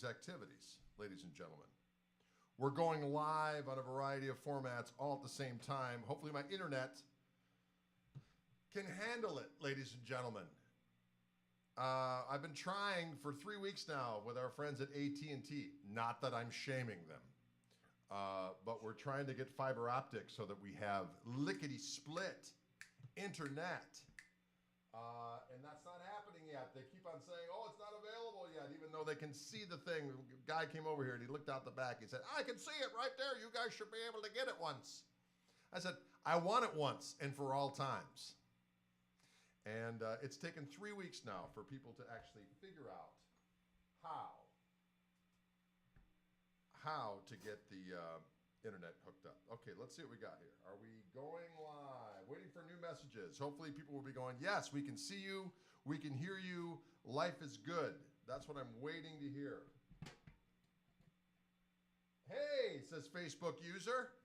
activities, ladies and gentlemen. We're going live on a variety of formats all at the same time. Hopefully my internet can handle it, ladies and gentlemen. I've been trying for 3 weeks now with our friends at AT&T. Not that I'm shaming them, but we're trying to get fiber optics so that we have lickety-split internet. And that's not happening yet. They keep on saying, oh, it's not available yet, even though they can see the thing. A guy came over here and he looked out the back. He said, I can see it right there. You guys should be able to get it once. I said, I want it once and for all times. And it's taken 3 weeks now for people to actually figure out how to get the internet hooked up. Okay, let's see what we got here. Are we going live? Waiting for new messages. Hopefully people will be going, yes, we can see you, we can hear you, life is good. That's what I'm waiting to hear. Hey, says Facebook user.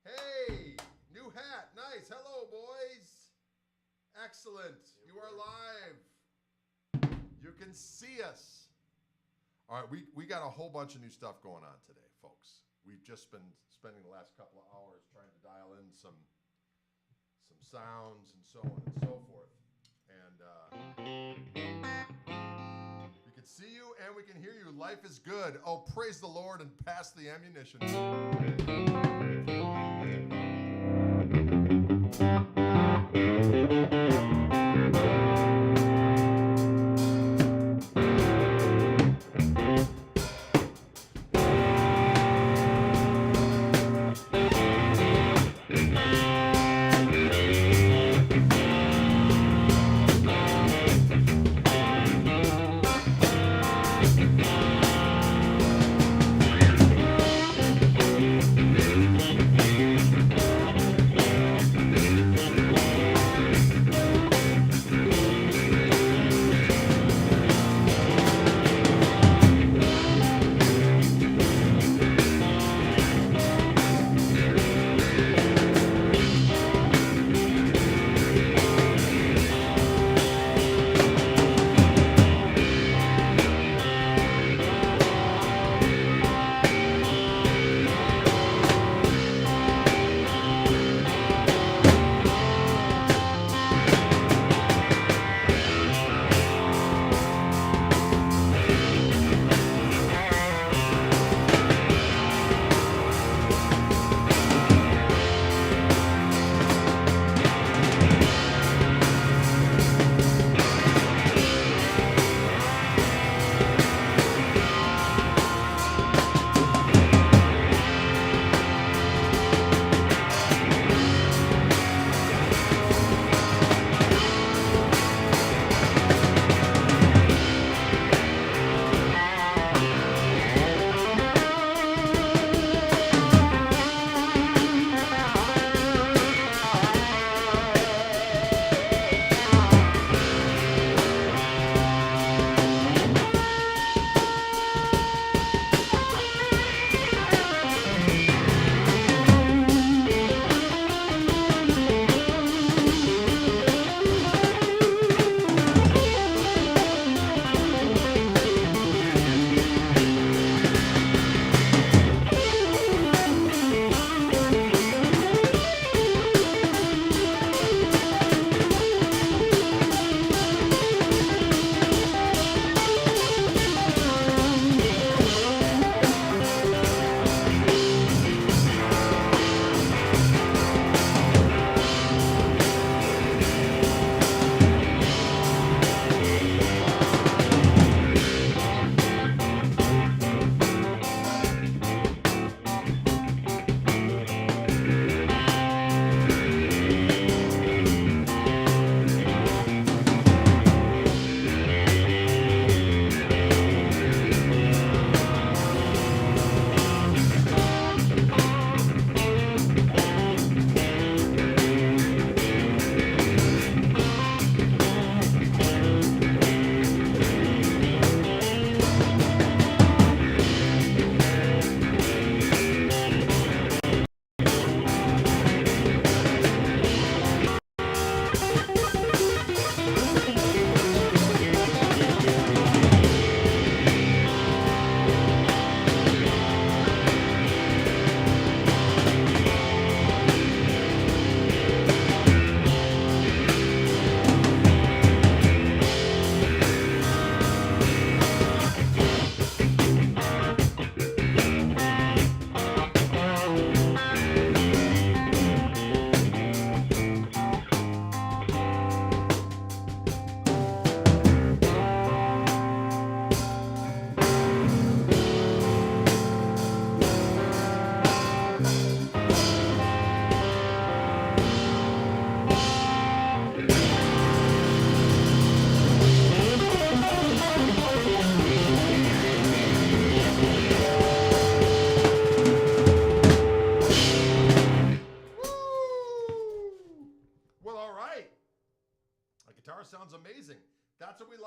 Hey, new hat, nice. Hello, boys. Excellent, you are live. You can see us. All right, we got a whole bunch of new stuff going on today, folks. We've just been spending the last couple of hours trying to dial in some sounds and so on and so forth. And we can see you and we can hear you. Life is good. Oh, praise the Lord and pass the ammunition.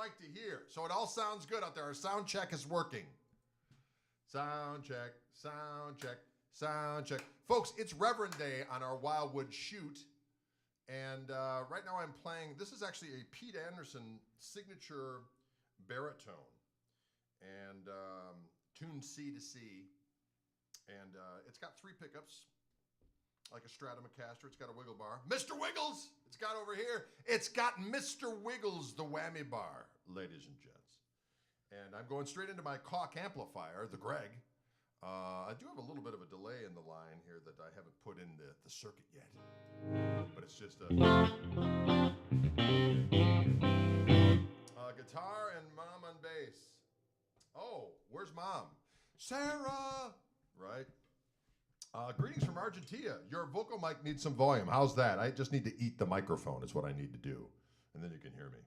like to hear. So it all sounds good out there. Our sound check is working. Sound check, sound check, sound check. Folks, it's Reverend Day on our Wildwood shoot. And right now I'm playing, this is actually a Pete Anderson signature baritone. And tuned C to C. And it's got 3 pickups, like a Stratocaster. It's got a wiggle bar. Mr. Wiggles, it's got over here. It's got Mr. Wiggles, the whammy bar, ladies and gents. And I'm going straight into my Koch amplifier, the Greg. I do have a little bit of a delay in the line here that I haven't put in the circuit yet. But it's just a guitar and mom on bass. Oh, where's mom? Sarah! Right? Greetings from Argentina. Your vocal mic needs some volume. How's that? I just need to eat the microphone is what I need to do. And then you can hear me.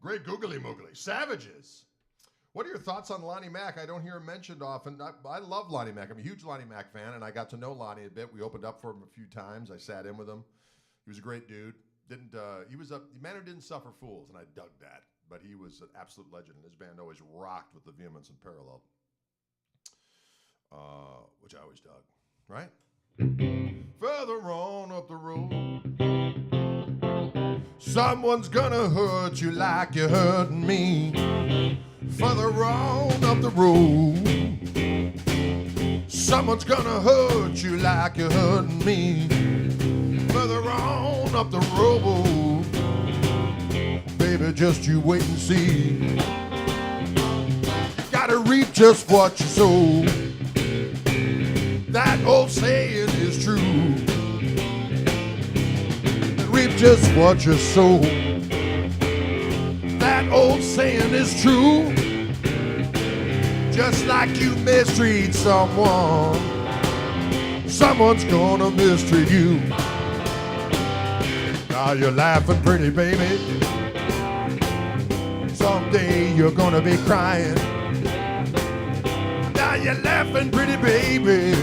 Great googly moogly. Savages. What are your thoughts on Lonnie Mack? I don't hear him mentioned often. I love Lonnie Mack. I'm a huge Lonnie Mack fan, and I got to know Lonnie a bit. We opened up for him a few times. I sat in with him. He was a great dude. He was a man who didn't suffer fools, and I dug that. But he was an absolute legend, and his band always rocked with the vehemence and parallel, which I always dug. Right? Further on up the road, someone's gonna hurt you like you're hurting me. Further on up the road, someone's gonna hurt you like you're hurting me. Further on up the road, baby, just you wait and see. Gotta reap just what you sow. That old saying is true. Reap just what you sow. That old saying is true. Just like you mistreat someone, someone's gonna mistreat you. Now you're laughing pretty, baby. Someday you're gonna be crying. Now you're laughing pretty, baby.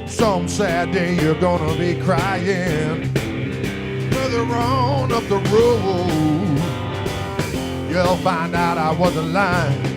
Some sad day you're gonna be crying. Further on up the road, you'll find out I wasn't lying.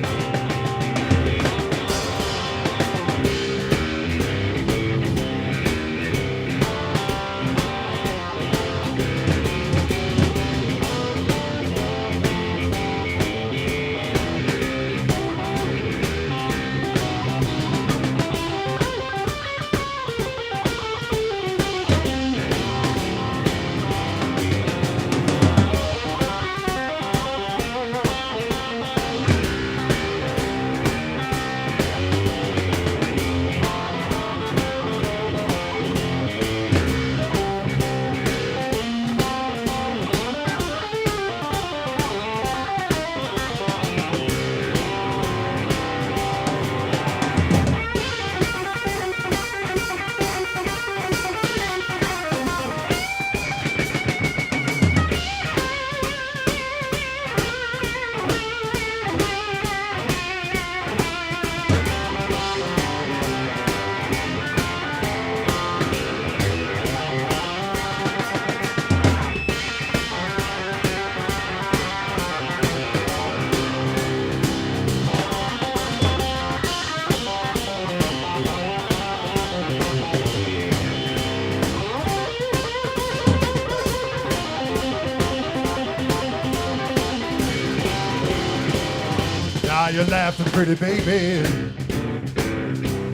Now you're laughing pretty, baby.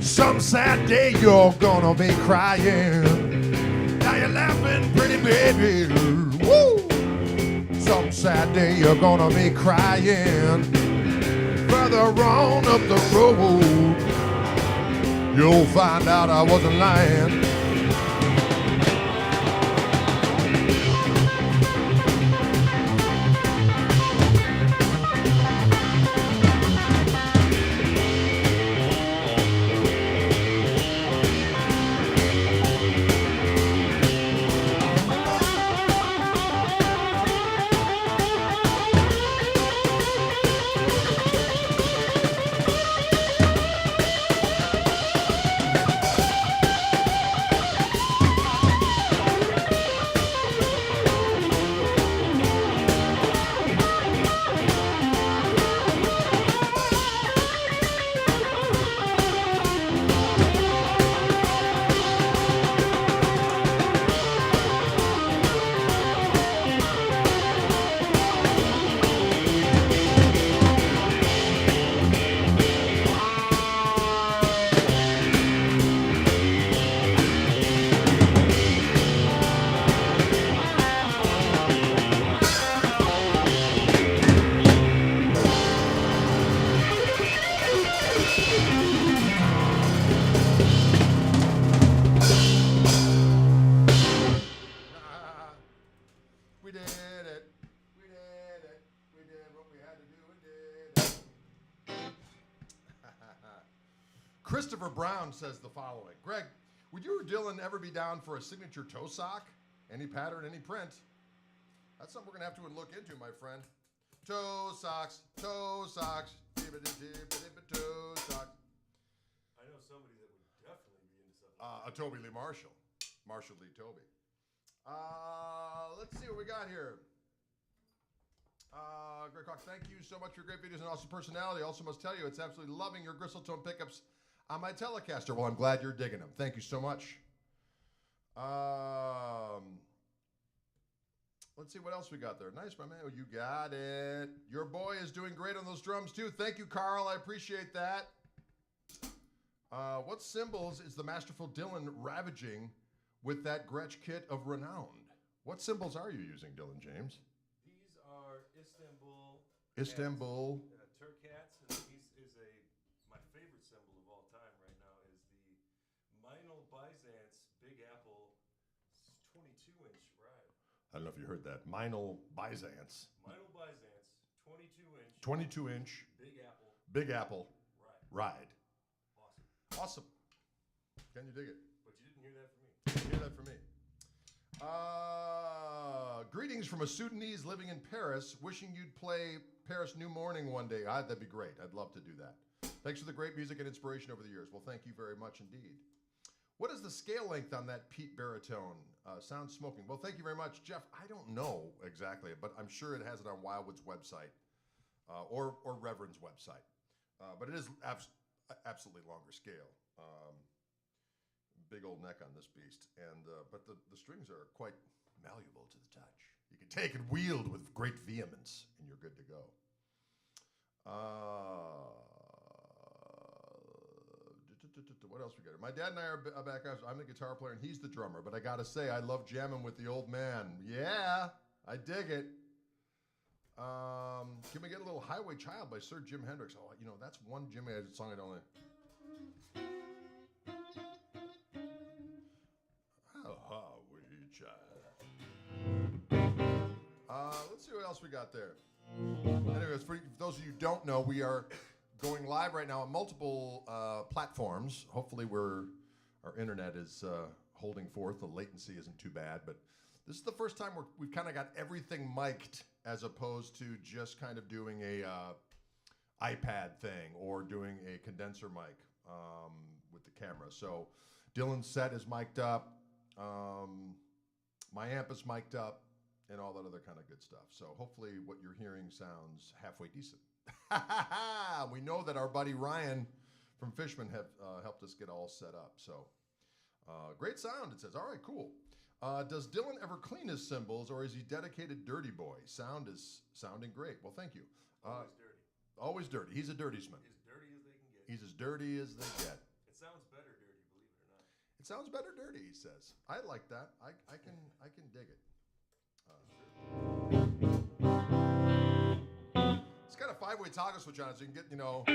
Some sad day you're gonna be crying. Now you're laughing pretty, baby. Woo! Some sad day you're gonna be crying. Further on up the road, you'll find out I wasn't lying. Christopher Brown says the following. Greg, would you or Dylan ever be down for a signature toe sock? Any pattern, any print? That's something we're going to have to look into, my friend. Toe socks, toe socks, toe socks. I know somebody that would definitely be into something. A Toby Lee Marshall. Marshall Lee Toby. Let's see what we got here. Greg Koch, thank you so much for your great videos and awesome personality. Also must tell you, it's absolutely loving your Gristle-tone pickups on my Telecaster. Well, I'm glad you're digging them. Thank you so much. Let's see what else we got there. Nice, my man. Oh, you got it. Your boy is doing great on those drums, too. Thank you, Carl. I appreciate that. What cymbals is the masterful Dylan ravaging with that Gretsch kit of renown? What cymbals are you using, Dylan James? These are Istanbul Turcats, and these is my favorite cymbal of all time right now is the Meinl Byzance Big Apple 22-inch ride. I don't know if you heard that. Meinl Byzance. Meinl Byzance 22-inch. 22-inch. Big Apple. Ride. Awesome. Can you dig it? But you didn't hear that from me. Didn't hear that from me. Greetings from a Sudanese living in Paris, wishing you'd play Paris New Morning one day. That'd be great. I'd love to do that. Thanks for the great music and inspiration over the years. Well, thank you very much indeed. What is the scale length on that Pete baritone? Sounds smoking. Well, thank you very much, Jeff. I don't know exactly, but I'm sure it has it on Wildwood's website or Reverend's website. But it is absolutely longer scale. Big old neck on this beast, and but the strings are quite malleable to the touch. You can take and wield with great vehemence, and you're good to go. What else we got? My dad and I are back. I'm the guitar player, and he's the drummer. But I gotta say, I love jamming with the old man. Yeah, I dig it. Can we get a little Highway Child by Sir Jim Hendrix? Oh, you know, that's one Jimmy song I don't like. Let's see what else we got there. Anyways, for those of you who don't know, we are going live right now on multiple platforms. Hopefully our internet is holding forth. The latency isn't too bad, but this is the first time we've kind of got everything mic'd as opposed to just kind of doing a iPad thing or doing a condenser mic with the camera. So Dylan's set is mic'd up. My amp is mic'd up. And all that other kind of good stuff. So hopefully what you're hearing sounds halfway decent. We know that our buddy Ryan from Fishman have helped us get all set up. So great sound, it says. All right, cool. Does Dylan ever clean his cymbals, or is he dedicated dirty boy? Sound is sounding great. Well, thank you. Always dirty. Always dirty. He's a dirtysman. As dirty as they can get. He's as dirty as they get. It sounds better dirty, believe it or not. It sounds better dirty, he says. I like that. I can dig it. It's got a 5-way toggle switch on it, so you can get, you know.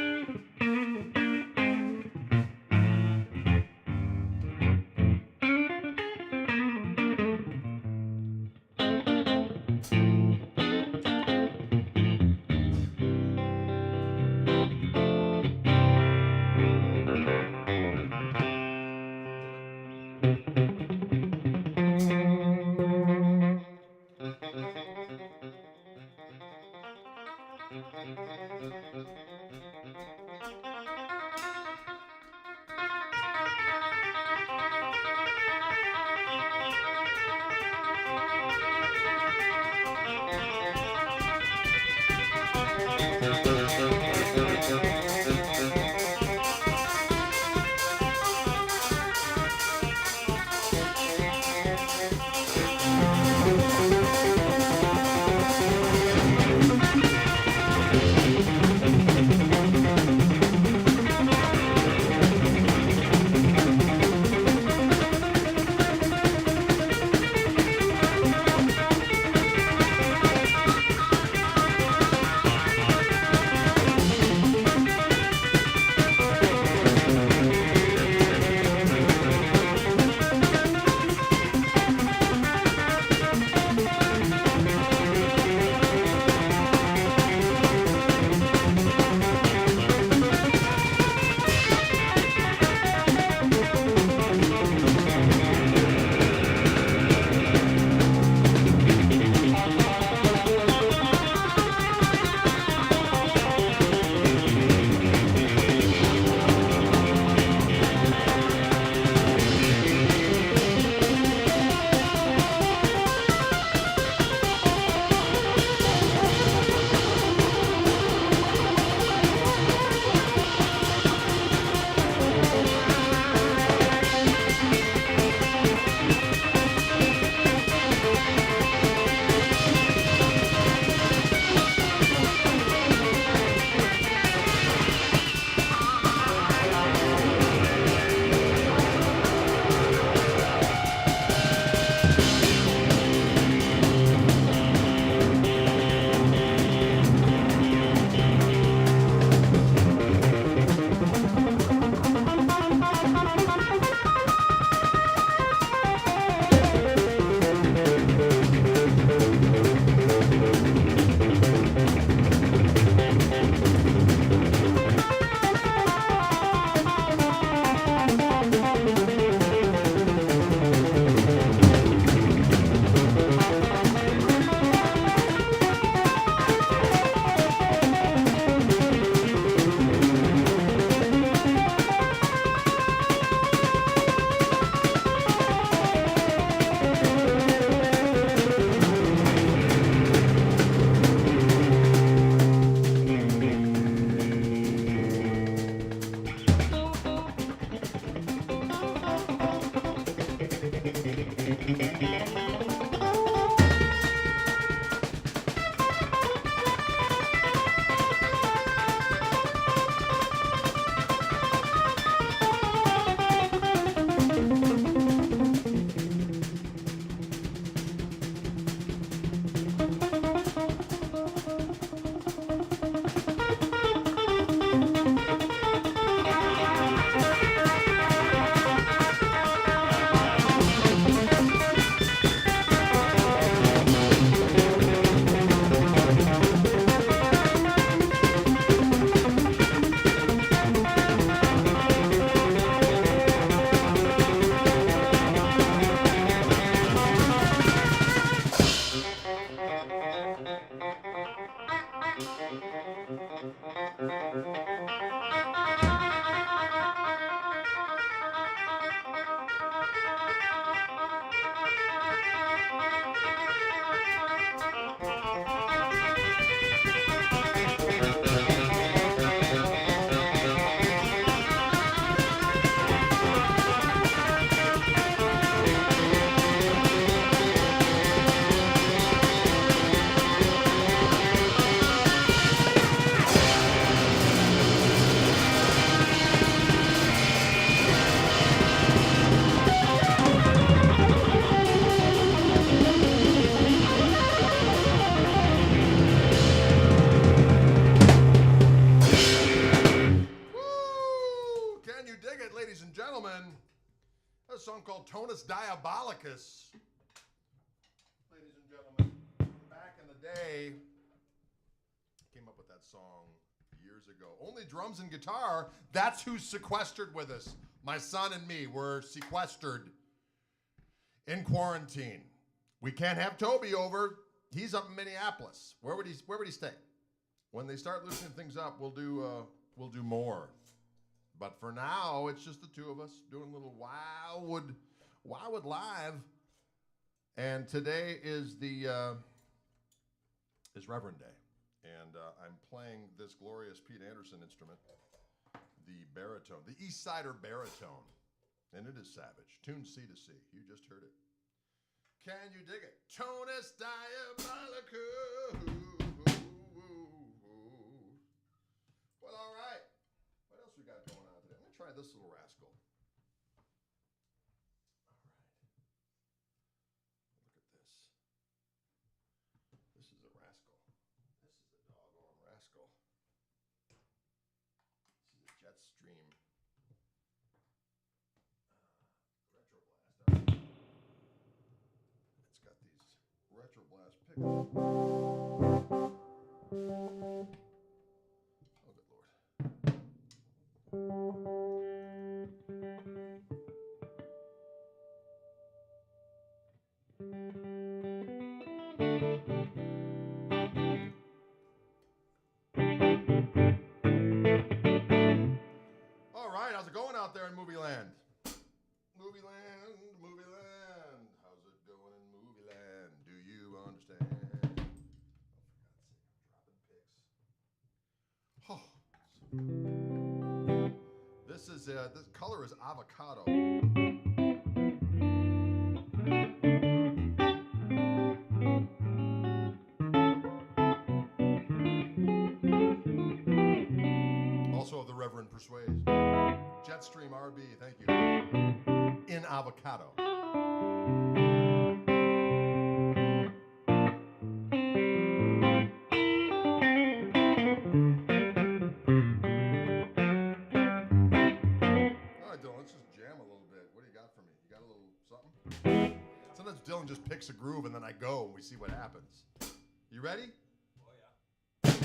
gentlemen, a song called Tonus Diabolicus. Ladies and gentlemen, back in the day, came up with that song years ago. Only drums and guitar, that's who's sequestered with us. My son and me were sequestered in quarantine. We can't have Toby over. He's up in Minneapolis. Where would he stay? When they start loosening things up, we'll do more. But for now, it's just the two of us doing a little Wildwood live. And today is Reverend Day, and I'm playing this glorious Pete Anderson instrument, the baritone, the East Sider baritone, and it is savage. Tune C to C. You just heard it. Can you dig it? Tonus Diabolicus. Well, all right. What else we got going on today? I'm going to try this little rascal. All right. Look at this. This is a rascal. This is a doggone rascal. This is a Jetstream Retro Blast. It's got these Retro Blast pickups. Oh, good Lord. All right, how's it going out there in Movie Land? Movie Land, Movie Land. How's it going in Movie Land? Do you understand? Oh, for God's sake, I'm dropping picks. Oh. This color is Avocado. Also of the Reverend Persuade. Jetstream RB, thank you. In Avocado. Sometimes Dylan just picks a groove and then I go and we see what happens. You ready? Oh, yeah.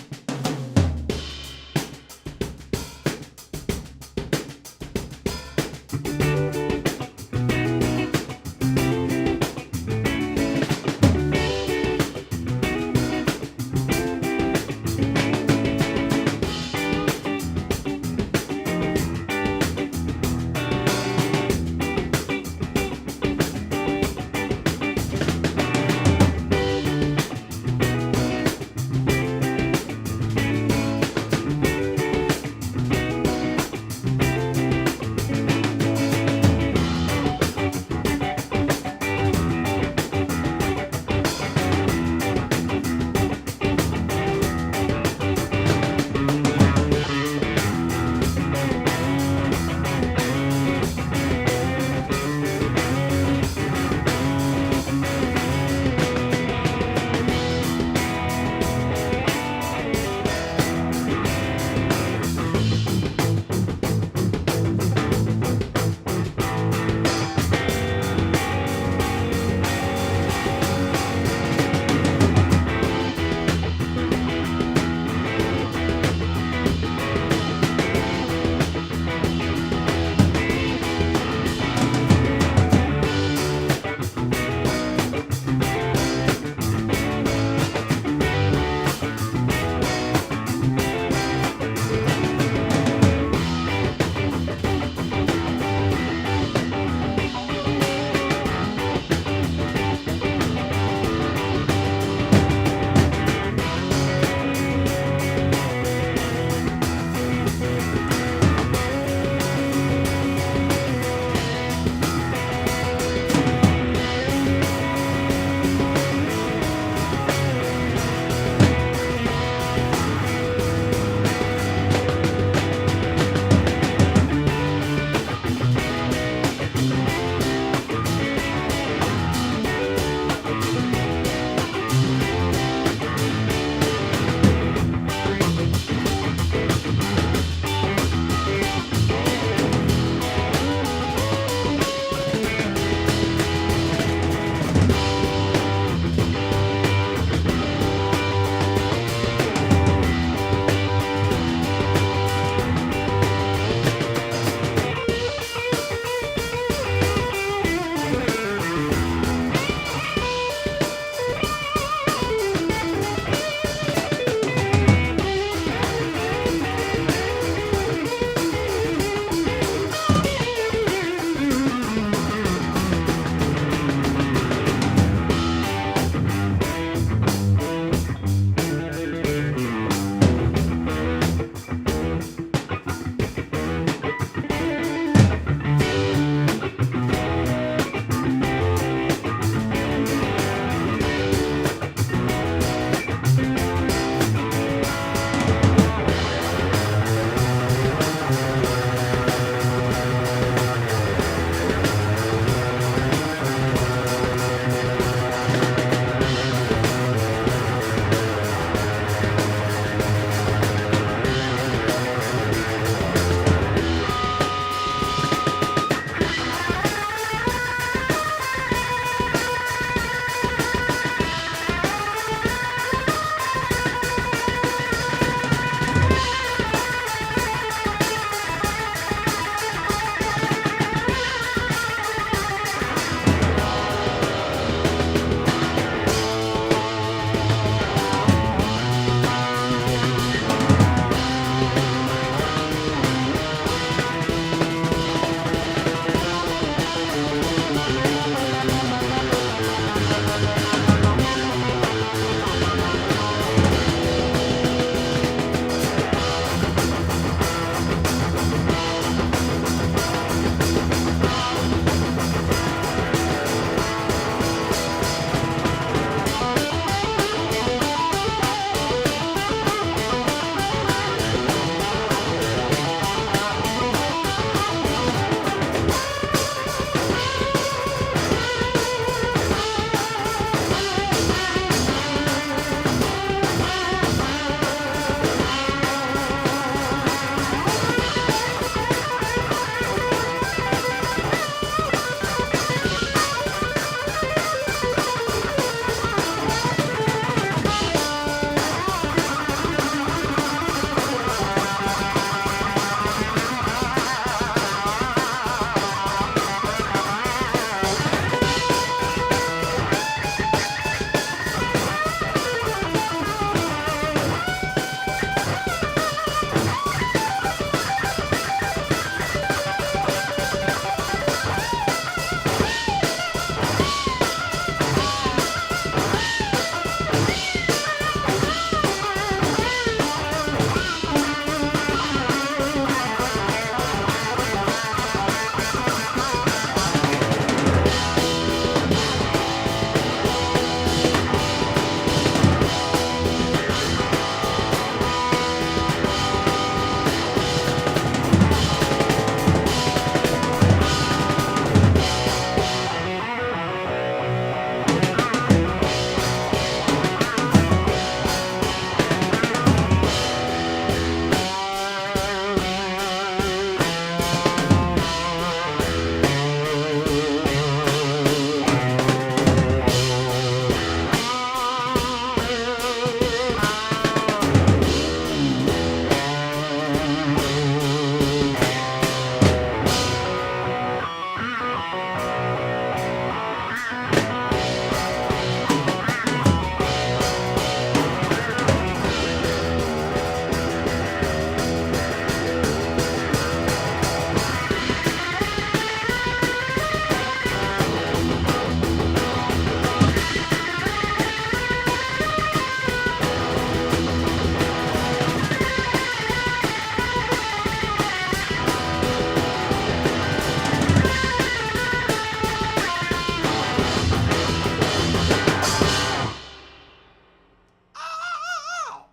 Ow!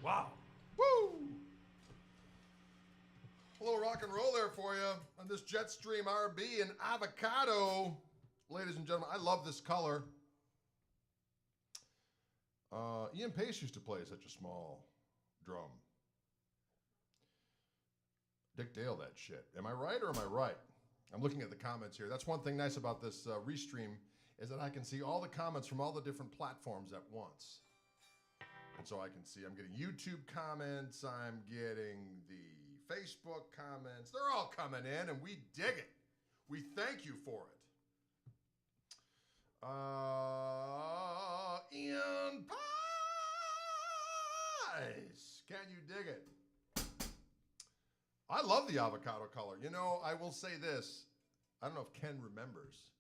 Wow. Woo! A little rock and roll there for you on this Jetstream RB and Avocado. Ladies and gentlemen, I love this color. Ian Pace used to play such a small drum. Dick Dale, that shit. Am I right or am I right? I'm looking at the comments here. That's one thing nice about this restream is that I can see all the comments from all the different platforms at once. And so I can see I'm getting YouTube comments, I'm getting the Facebook comments. They're all coming in and we dig it. We thank you for it. Ian Pies. Can you dig it? I love the avocado color. You know, I will say this. I don't know if Ken remembers,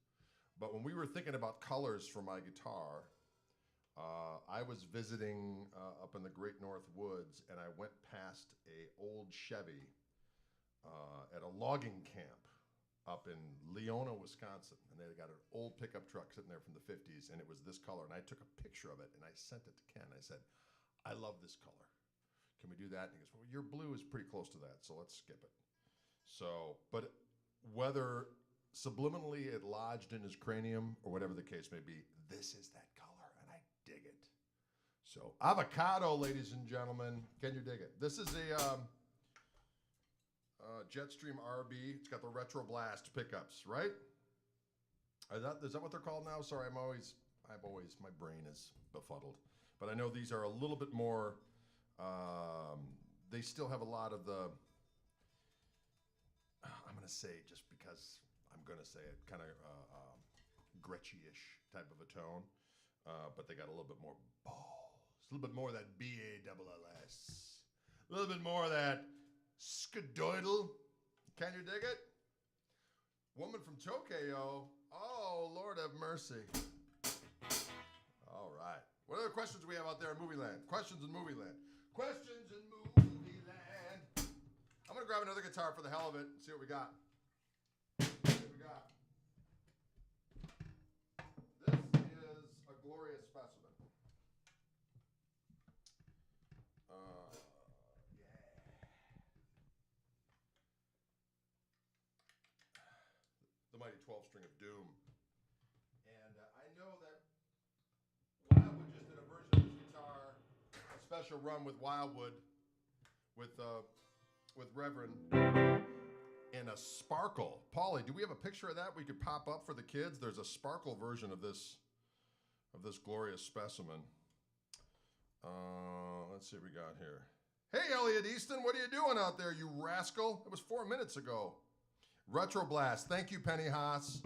but when we were thinking about colors for my guitar, I was visiting up in the Great North Woods, and I went past a old Chevy at a logging camp up in Leona, Wisconsin, and they got an old pickup truck sitting there from the 50s, and it was this color, and I took a picture of it, and I sent it to Ken. I said, I love this color. Can we do that? And he goes, well, your blue is pretty close to that, so let's skip it. So, but whether subliminally it lodged in his cranium or whatever the case may be, this is that color, and I dig it. So, Avocado, ladies and gentlemen, can you dig it? This is a Jetstream RB. It's got the Retro Blast pickups, right? Is that what they're called now? Sorry, my brain is befuddled. But I know these are a little bit more, they still have a lot of the, I'm going to say just because I'm going to say it, kind of Gretschy-ish type of a tone. But they got a little bit more balls, a little bit more of that B-A-double-L-S, a little bit more of that skadoidle. Can you dig it? Woman from Tokyo. Oh, Lord have mercy. All right. What other questions do we have out there in Movie Land? Questions in Movie Land. Questions in Movie Land. I'm going to grab another guitar for the hell of it and see what we got. See what we got. This is a glorious specimen. The mighty 12-string of Doom. And I know that Wildwood just did a version of this guitar, a special run with Wildwood, with Reverend, in a sparkle. Paulie, do we have a picture of that we could pop up for the kids? There's a sparkle version of this glorious specimen. Let's see what we got here. Hey, Elliot Easton, what are you doing out there, you rascal? It was 4 minutes ago. Retro Blast. Thank you, Penny Haas.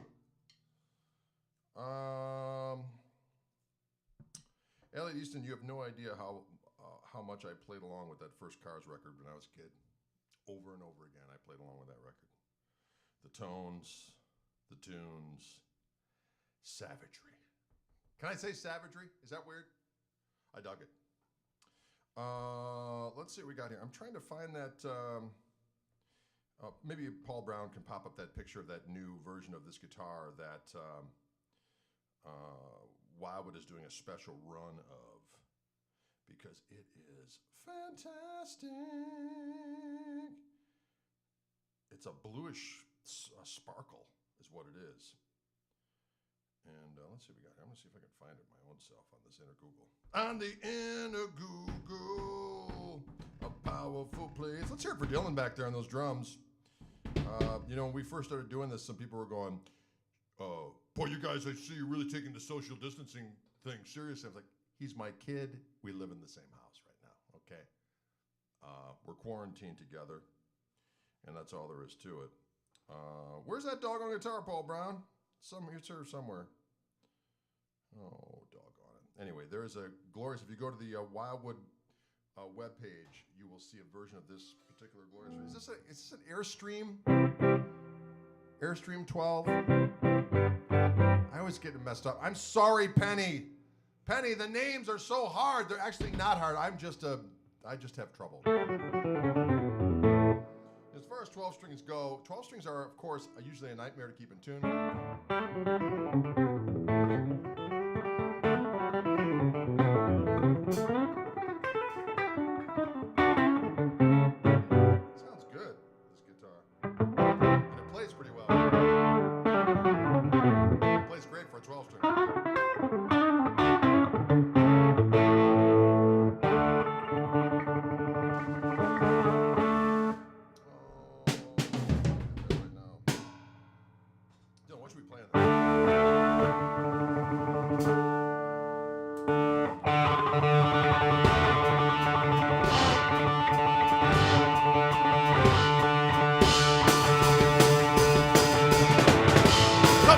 Elliot Easton, you have no idea how much I played along with that first Cars record when I was a kid. Over and over again, I played along with that record. The tones, the tunes, savagery. Can I say savagery? Is that weird? I dug it. Let's see what we got here. I'm trying to find that. Maybe Paul Brown can pop up that picture of that new version of this guitar that Wildwood is doing a special run of, because it is fantastic. It's a bluish sparkle is what it is. And let's see what we got here. I'm going to see if I can find it my own self on this inner Google. On the inner Google, a powerful place. Let's hear it for Dylan back there on those drums. You know, when we first started doing this, some people were going, boy, you guys, I see you're really taking the social distancing thing seriously. I was like, he's my kid. We live in the same house right now, okay? We're quarantined together. and that's all there is to it. Where's that doggone guitar, Paul Brown? It's here somewhere. Oh, doggone it. Anyway, there is a glorious, if you go to the Wildwood webpage, you will see a version of this particular glorious. Is this an Airstream? Airstream 12? I always get it messed up. I'm sorry, Penny. Penny, the names are so hard. They're actually not hard. I just have trouble. As far as 12 strings go, 12 strings are, of course, usually a nightmare to keep in tune. Sounds good, this guitar. And it plays pretty well. It plays great for a 12 string.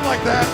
Like that.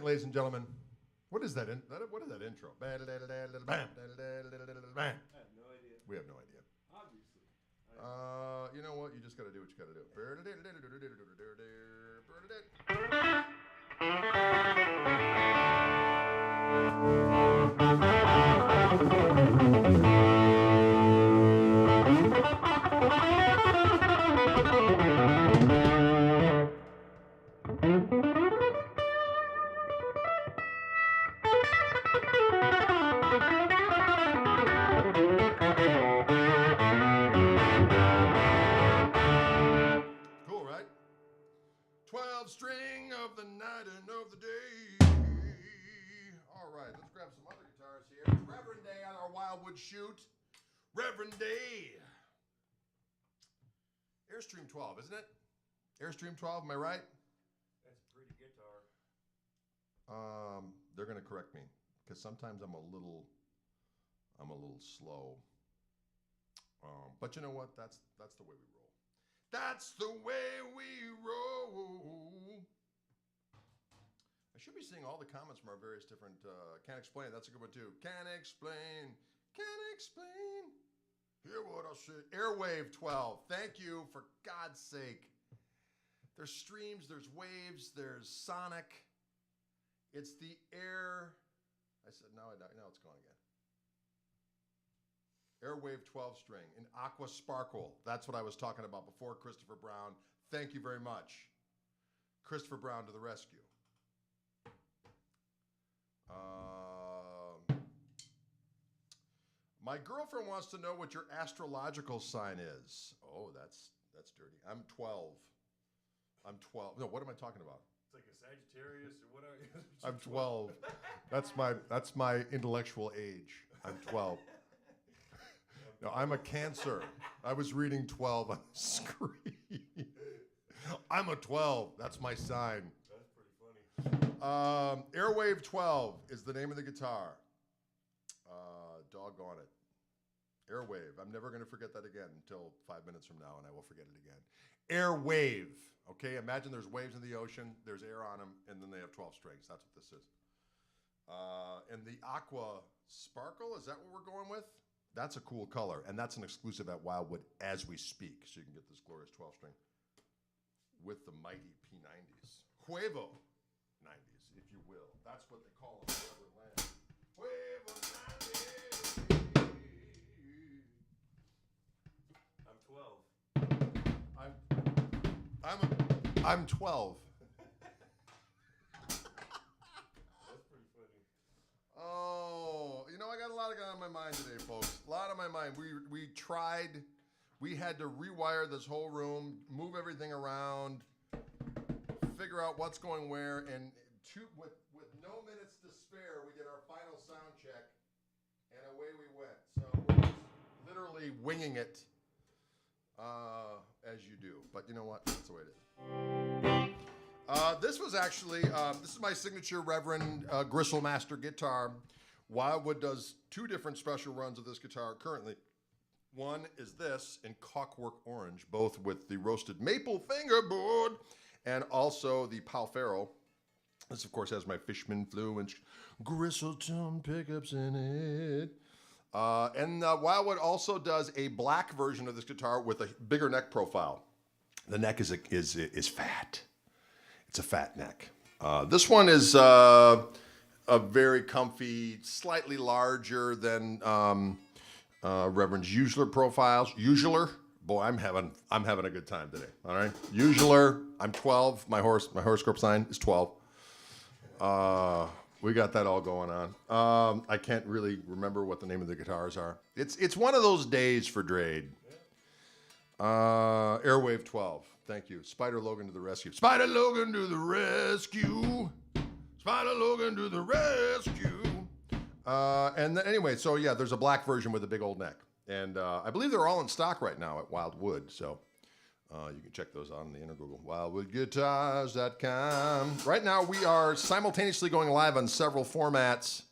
right, ladies and gentlemen. What is that? What is that intro? Bam. I have no idea. We have no idea. Obviously. You know what? You just got to do what you got to do. Cool, right? 12 string of the night and of the day. All right, let's grab some other guitars here. It's Reverend Day on our Wildwood shoot. Reverend Day. Airstream 12, isn't it? Airstream 12, am I right? That's a pretty guitar. They're gonna correct me because sometimes I'm a little slow. But you know what? That's the way we roll. That's the way we roll. I should be seeing all the comments from our various different. Can't explain. That's a good one too. Can't explain. Can't explain. Hear what I say. Airwave 12. Thank you, for God's sake. There's streams, there's waves, there's sonic. It's the air. I said, now it's gone again. Airwave 12 string in Aqua Sparkle. That's what I was talking about before, Christopher Brown. Thank you very much. Christopher Brown to the rescue. My girlfriend wants to know what your astrological sign is. Oh, that's dirty. I'm 12. I'm 12. No, what am I talking about? It's like a Sagittarius or what are you? I'm 12. That's my intellectual age. I'm 12. No, I'm a Cancer. I was reading 12 on the screen. I'm a 12. That's my sign. That's pretty funny. Airwave 12 is the name of the guitar. Doggone it. Airwave. I'm never going to forget that again until 5 minutes from now, and I will forget it again. Airwave. Okay, imagine there's waves in the ocean, there's air on them, and then they have 12 strings. That's what this is. And the Aqua Sparkle, is that what we're going with? That's a cool color, and that's an exclusive at Wildwood as we speak, so you can get this glorious 12 string with the mighty P90s. Huevo 90s, if you will. That's what they call them wherever it lands. Huevo 90s. I'm 12. I'm 12. That's pretty funny. Oh, you know, I got a lot on my mind today, folks. A lot on my mind. We tried. We had to rewire this whole room, move everything around, figure out what's going where, and with no minutes to spare, we did our final sound check, and away we went. So we're just literally winging it, as you do. But you know what? That's the way it is. This was actually, this is my signature Reverend Gristlemaster guitar. Wildwood does two different special runs of this guitar currently. One is this in Cockwork Orange, both with the roasted maple fingerboard and also the Palfaro. This, of course, has my Fishman Fluence Gristleton pickups in it. And Wildwood also does a black version of this guitar with a bigger neck profile. The neck is fat. It's a fat neck. This one is a very comfy, slightly larger than Reverend Usler profiles. Usler, boy, I'm having a good time today. All right, Usler. I'm 12. My horoscope sign is 12. We got that all going on. I can't really remember what the name of the guitars are. It's one of those days for Drade. Airwave 12. Thank you. Spider Logan to the rescue. Spider Logan to the rescue. Spider Logan to the rescue. And then, anyway, so yeah, there's a black version with a big old neck. And I believe they're all in stock right now at Wildwood. So you can check those out on the inner Google. WildwoodGuitars.com. Right now, we are simultaneously going live on several formats.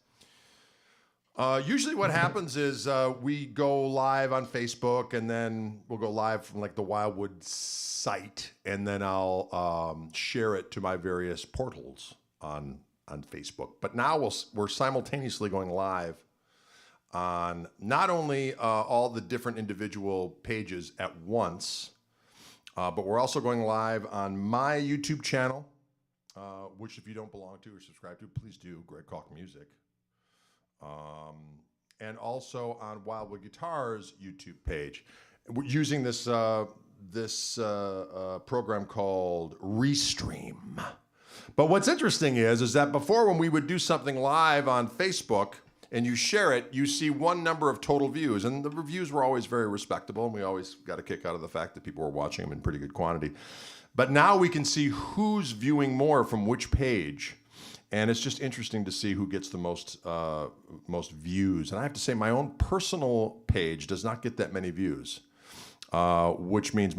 Usually what happens is we go live on Facebook, and then we'll go live from like the Wildwood site, and then I'll share it to my various portals on on Facebook. But now we're simultaneously going live on not only all the different individual pages at once, but we're also going live on my YouTube channel, which if you don't belong to or subscribe to, please do, Greg Koch Music. And also on Wildwood Guitar's YouTube page. We're using this program called Restream. But what's interesting is that before, when we would do something live on Facebook and you share it, you see one number of total views. And the reviews were always very respectable, and we always got a kick out of the fact that people were watching them in pretty good quantity. But now we can see who's viewing more from which page. And it's just interesting to see who gets the most views. And I have to say, my own personal page does not get that many views, which means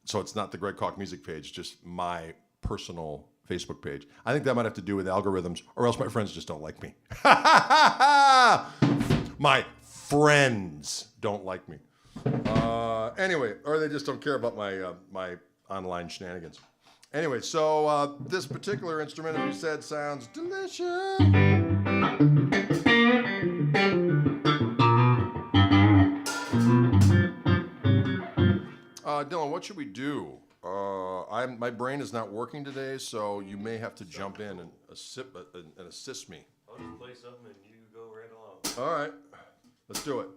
so it's not the Greg Koch Music page, just my personal Facebook page. I think that might have to do with algorithms, or else my friends just don't like me. My friends don't like me. Anyway, or they just don't care about my online shenanigans. Anyway, so this particular instrument, as we said, sounds delicious. Dylan, what should we do? My brain is not working today, so you may have to jump in and assist me. I'll just play something and you go right along. All right, let's do it.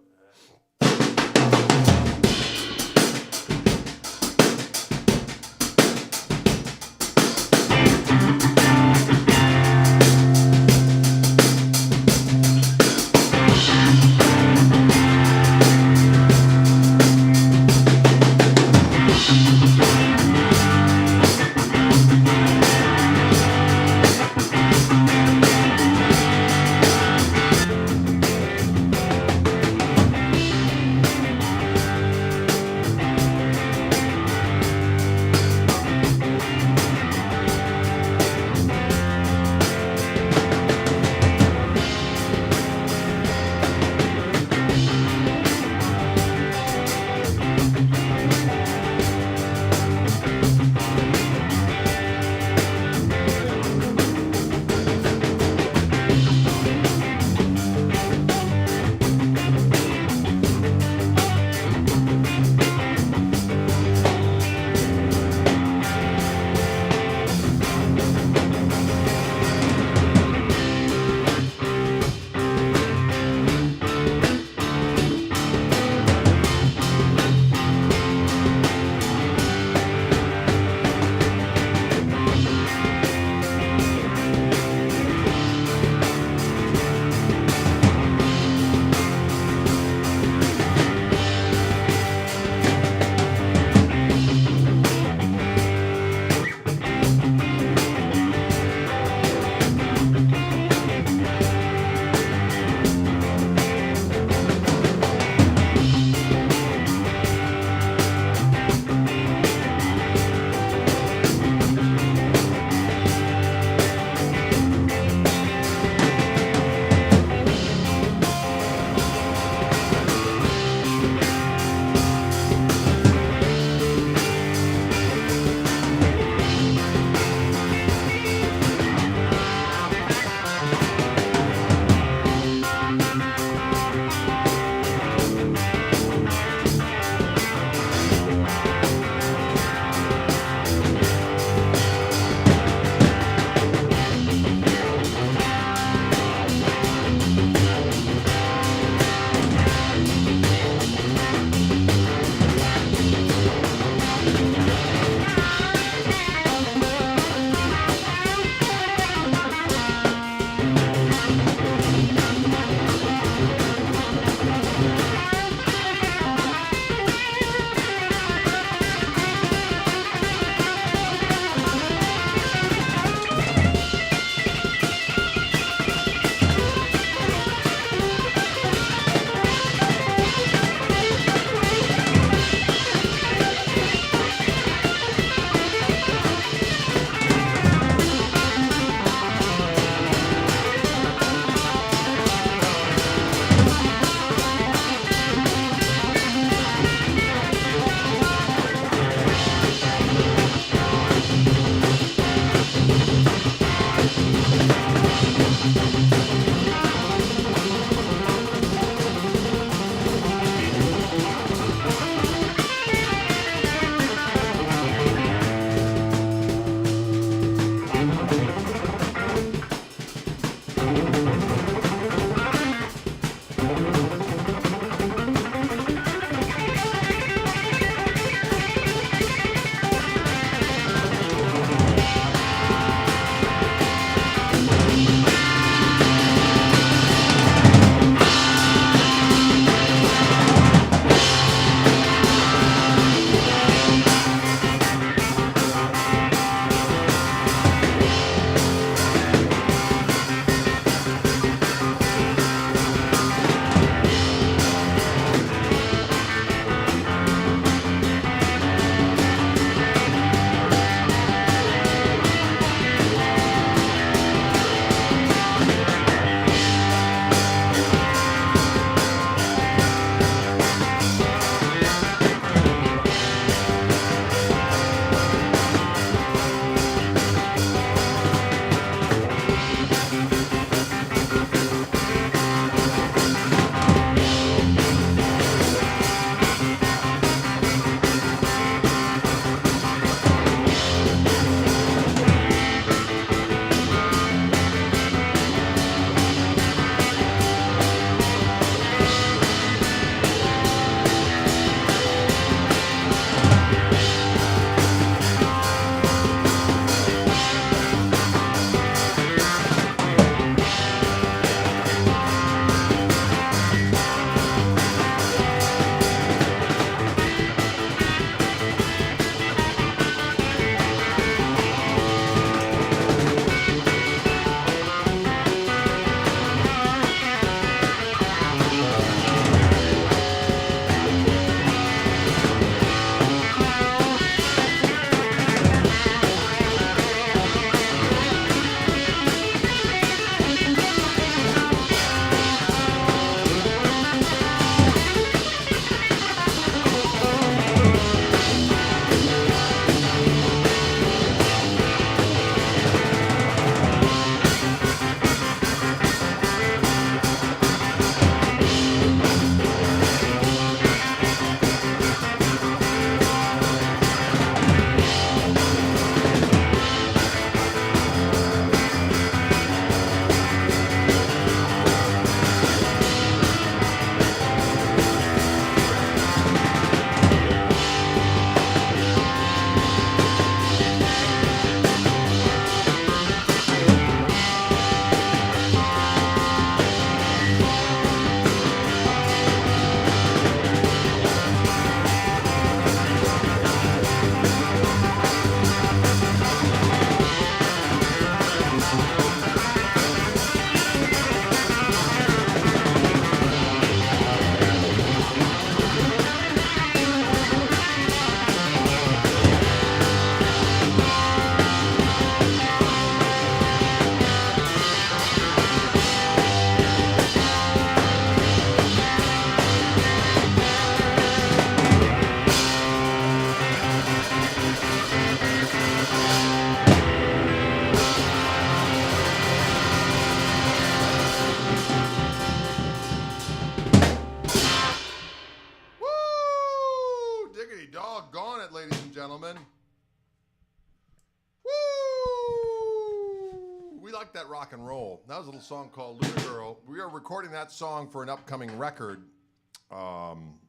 that rock and roll. That was a little song called Luna Girl. We are recording that song for an upcoming record,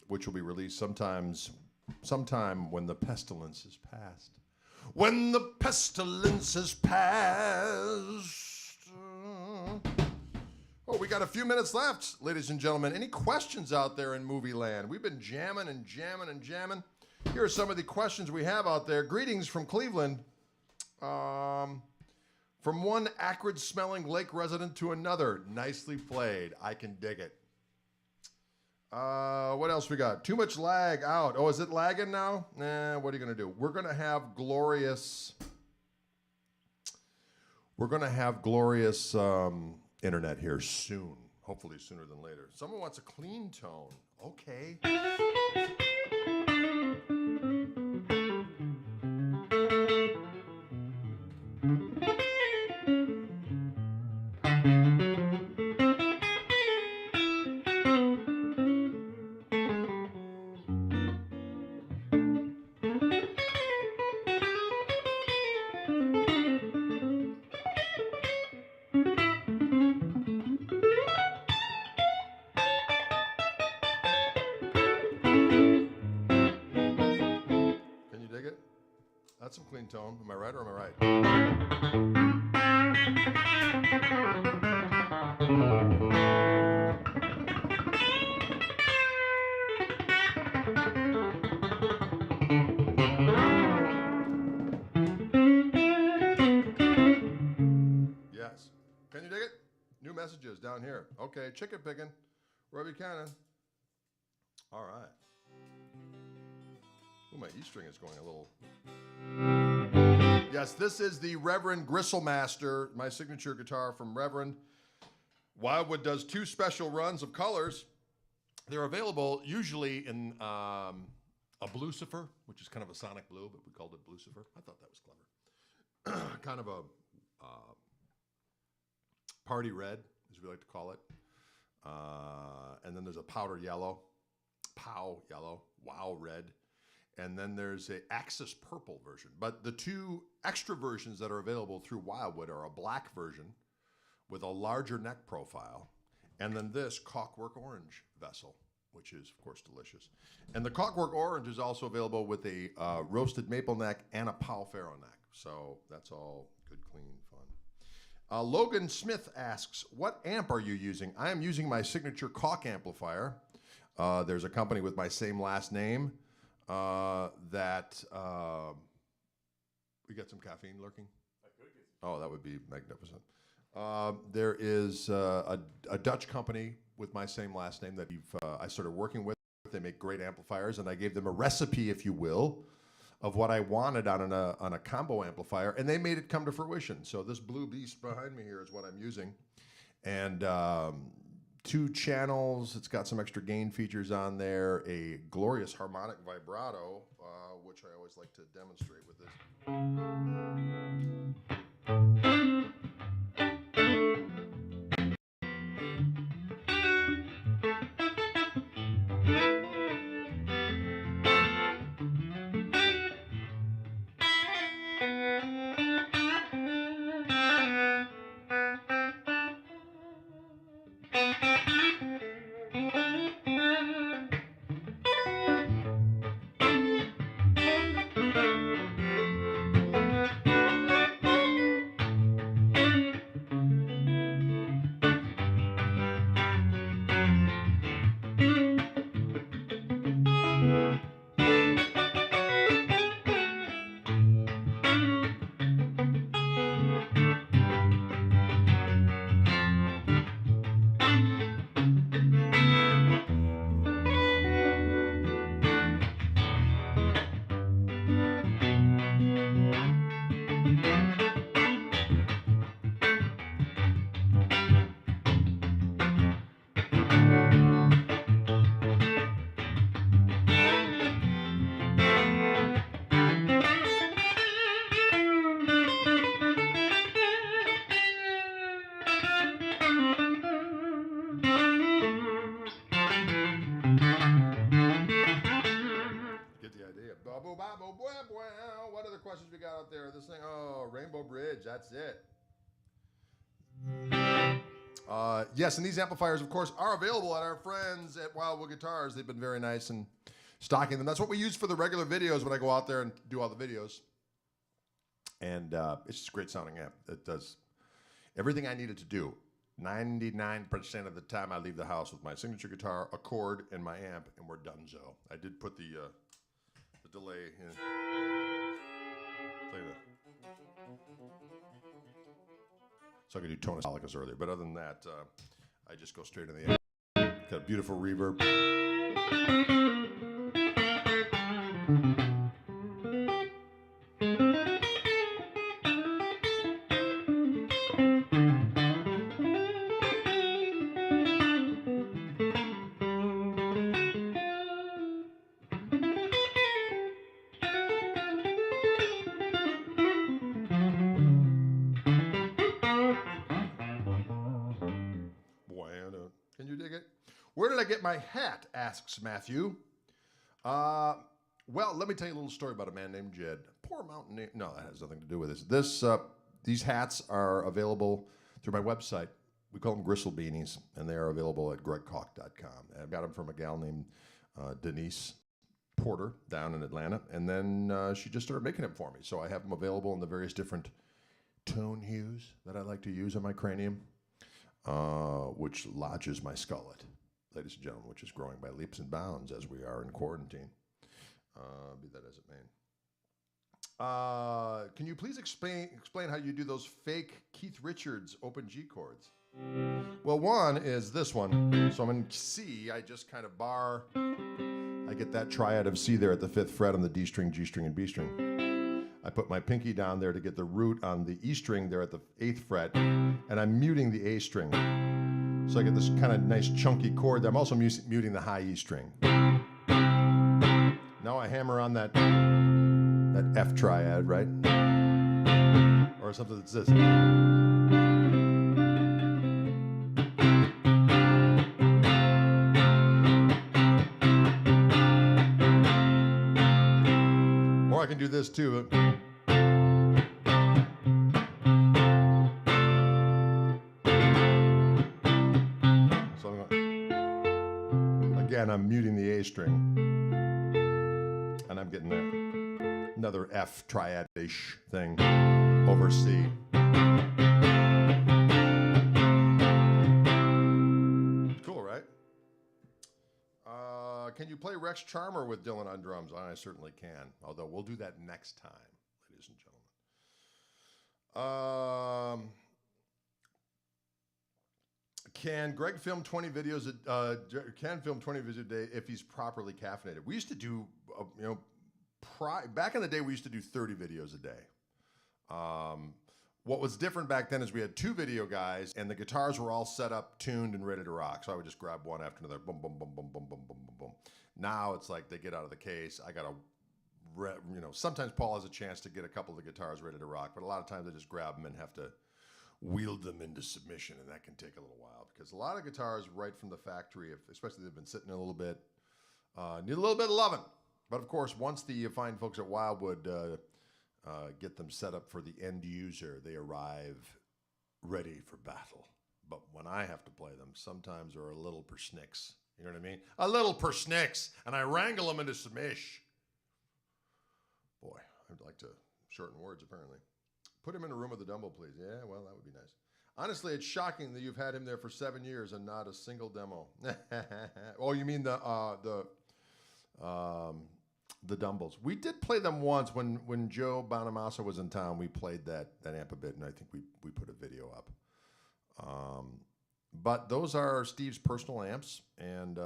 which will be released sometime when the pestilence is past. When the pestilence is past. Oh, we got a few minutes left, ladies and gentlemen. Any questions out there in movie land? We've been jamming and jamming and jamming. Here are some of the questions we have out there. Greetings from Cleveland. From one acrid-smelling lake resident to another. Nicely played. I can dig it. What else we got? Too much lag out. Oh, is it lagging now? Nah, what are you going to do? We're going to have glorious internet here soon. Hopefully sooner than later. Someone wants a clean tone. Okay. That's some clean tone. Am I right or am I right? Yes. Can you dig it? New messages down here. Okay, chicken picking. Robbie Cannon. All right. Ooh, my E string is going a little. Yes, this is the Reverend Gristlemaster, my signature guitar from Reverend. Wildwood does 2 special runs of colors. They're available usually in a Blucifer, which is kind of a sonic blue, but we called it Blucifer. I thought that was clever. Kind of a party red, as we like to call it. And then there's a powder yellow, pow yellow, wow red. And then there's a Axis purple version. But the 2 extra versions that are available through Wildwood are a black version with a larger neck profile, and then this Cockwork orange vessel, which is, of course, delicious. And the Cockwork orange is also available with a roasted maple neck and a Pal Faro neck. So that's all good, clean fun. Logan Smith asks, what amp are you using? I am using my signature Koch amplifier. There's a company with my same last name. That we got some caffeine lurking. Oh, that would be magnificent. There is a Dutch company with my same last name that I started working with. They make great amplifiers, and I gave them a recipe, if you will, of what I wanted on a combo amplifier, and they made it come to fruition. So this blue beast behind me here is what I'm using, and 2 channels. It's got some extra gain features on there. A glorious harmonic vibrato, which I always like to demonstrate with this. What other questions we got out there? This thing, oh, Rainbow Bridge, that's it. Yes, and these amplifiers, of course, are available at our friends at Wildwood Guitars. They've been very nice in stocking them. That's what we use for the regular videos when I go out there and do all the videos. And it's just a great sounding amp. It does everything I need it to do. 99% of the time I leave the house with my signature guitar, a chord, and my amp, and we're donezo. I did put the delay in. Play so I could do tone Solicas earlier, but other than that, I just go straight in the amp. Got a beautiful reverb. Can you dig it? Where did I get my hat? Asks Matthew. Well, let me tell you a little story about a man named Jed. Poor mountaineer. No, that has nothing to do with this. These hats are available through my website. We call them gristle beanies, and they are available at gregkoch.com. I've got them from a gal named Denise Porter down in Atlanta, and then she just started making them for me. So I have them available in the various different tone hues that I like to use on my cranium. Which lodges my skullet, ladies and gentlemen, which is growing by leaps and bounds as we are in quarantine. Be that as it may. Can you please explain how you do those fake Keith Richards open G chords? Well, one is this one. So I'm in C. I just kind of bar. I get that triad of C there at the 5th fret on the D string, G string, and B string. I put my pinky down there to get the root on the E string there at the 8th fret, and I'm muting the A string. So I get this kind of nice chunky chord there. I'm also muting the high E string. Now I hammer on that F triad, right? Or something that's this. Or I can do this too. Again, I'm muting the A string, and I'm getting another F triad-ish thing over C. Cool, right? Can you play Rex Charmer with Dylan on drums? I certainly can, although we'll do that next time, ladies and gentlemen. Can Greg film 20 videos? Can film 20 videos a day if he's properly caffeinated? We used to do, back in the day, we used to do 30 videos a day. What was different back then is we had 2 video guys, and the guitars were all set up, tuned, and ready to rock. So I would just grab one after another, boom, boom, boom, boom, boom, boom, boom, boom, boom. Now it's like they get out of the case. I gotta, sometimes Paul has a chance to get a couple of the guitars ready to rock, but a lot of times I just grab them and have to wield them into submission, and that can take a little while because a lot of guitars right from the factory, especially they've been sitting a little bit, need a little bit of loving. But of course, once the fine folks at Wildwood get them set up for the end user, they arrive ready for battle. But when I have to play them, sometimes they're a little persnicks. You know what I mean? A little persnicks, and I wrangle them into submish. Boy, I'd like to shorten words, apparently. Put him in a room with a Dumbo, please. Yeah, well, that would be nice. Honestly, it's shocking that you've had him there for 7 years and not a single demo. Oh, you mean the Dumbles? We did play them once when Joe Bonamassa was in town. We played that amp a bit, and I think we put a video up. But those are Steve's personal amps, and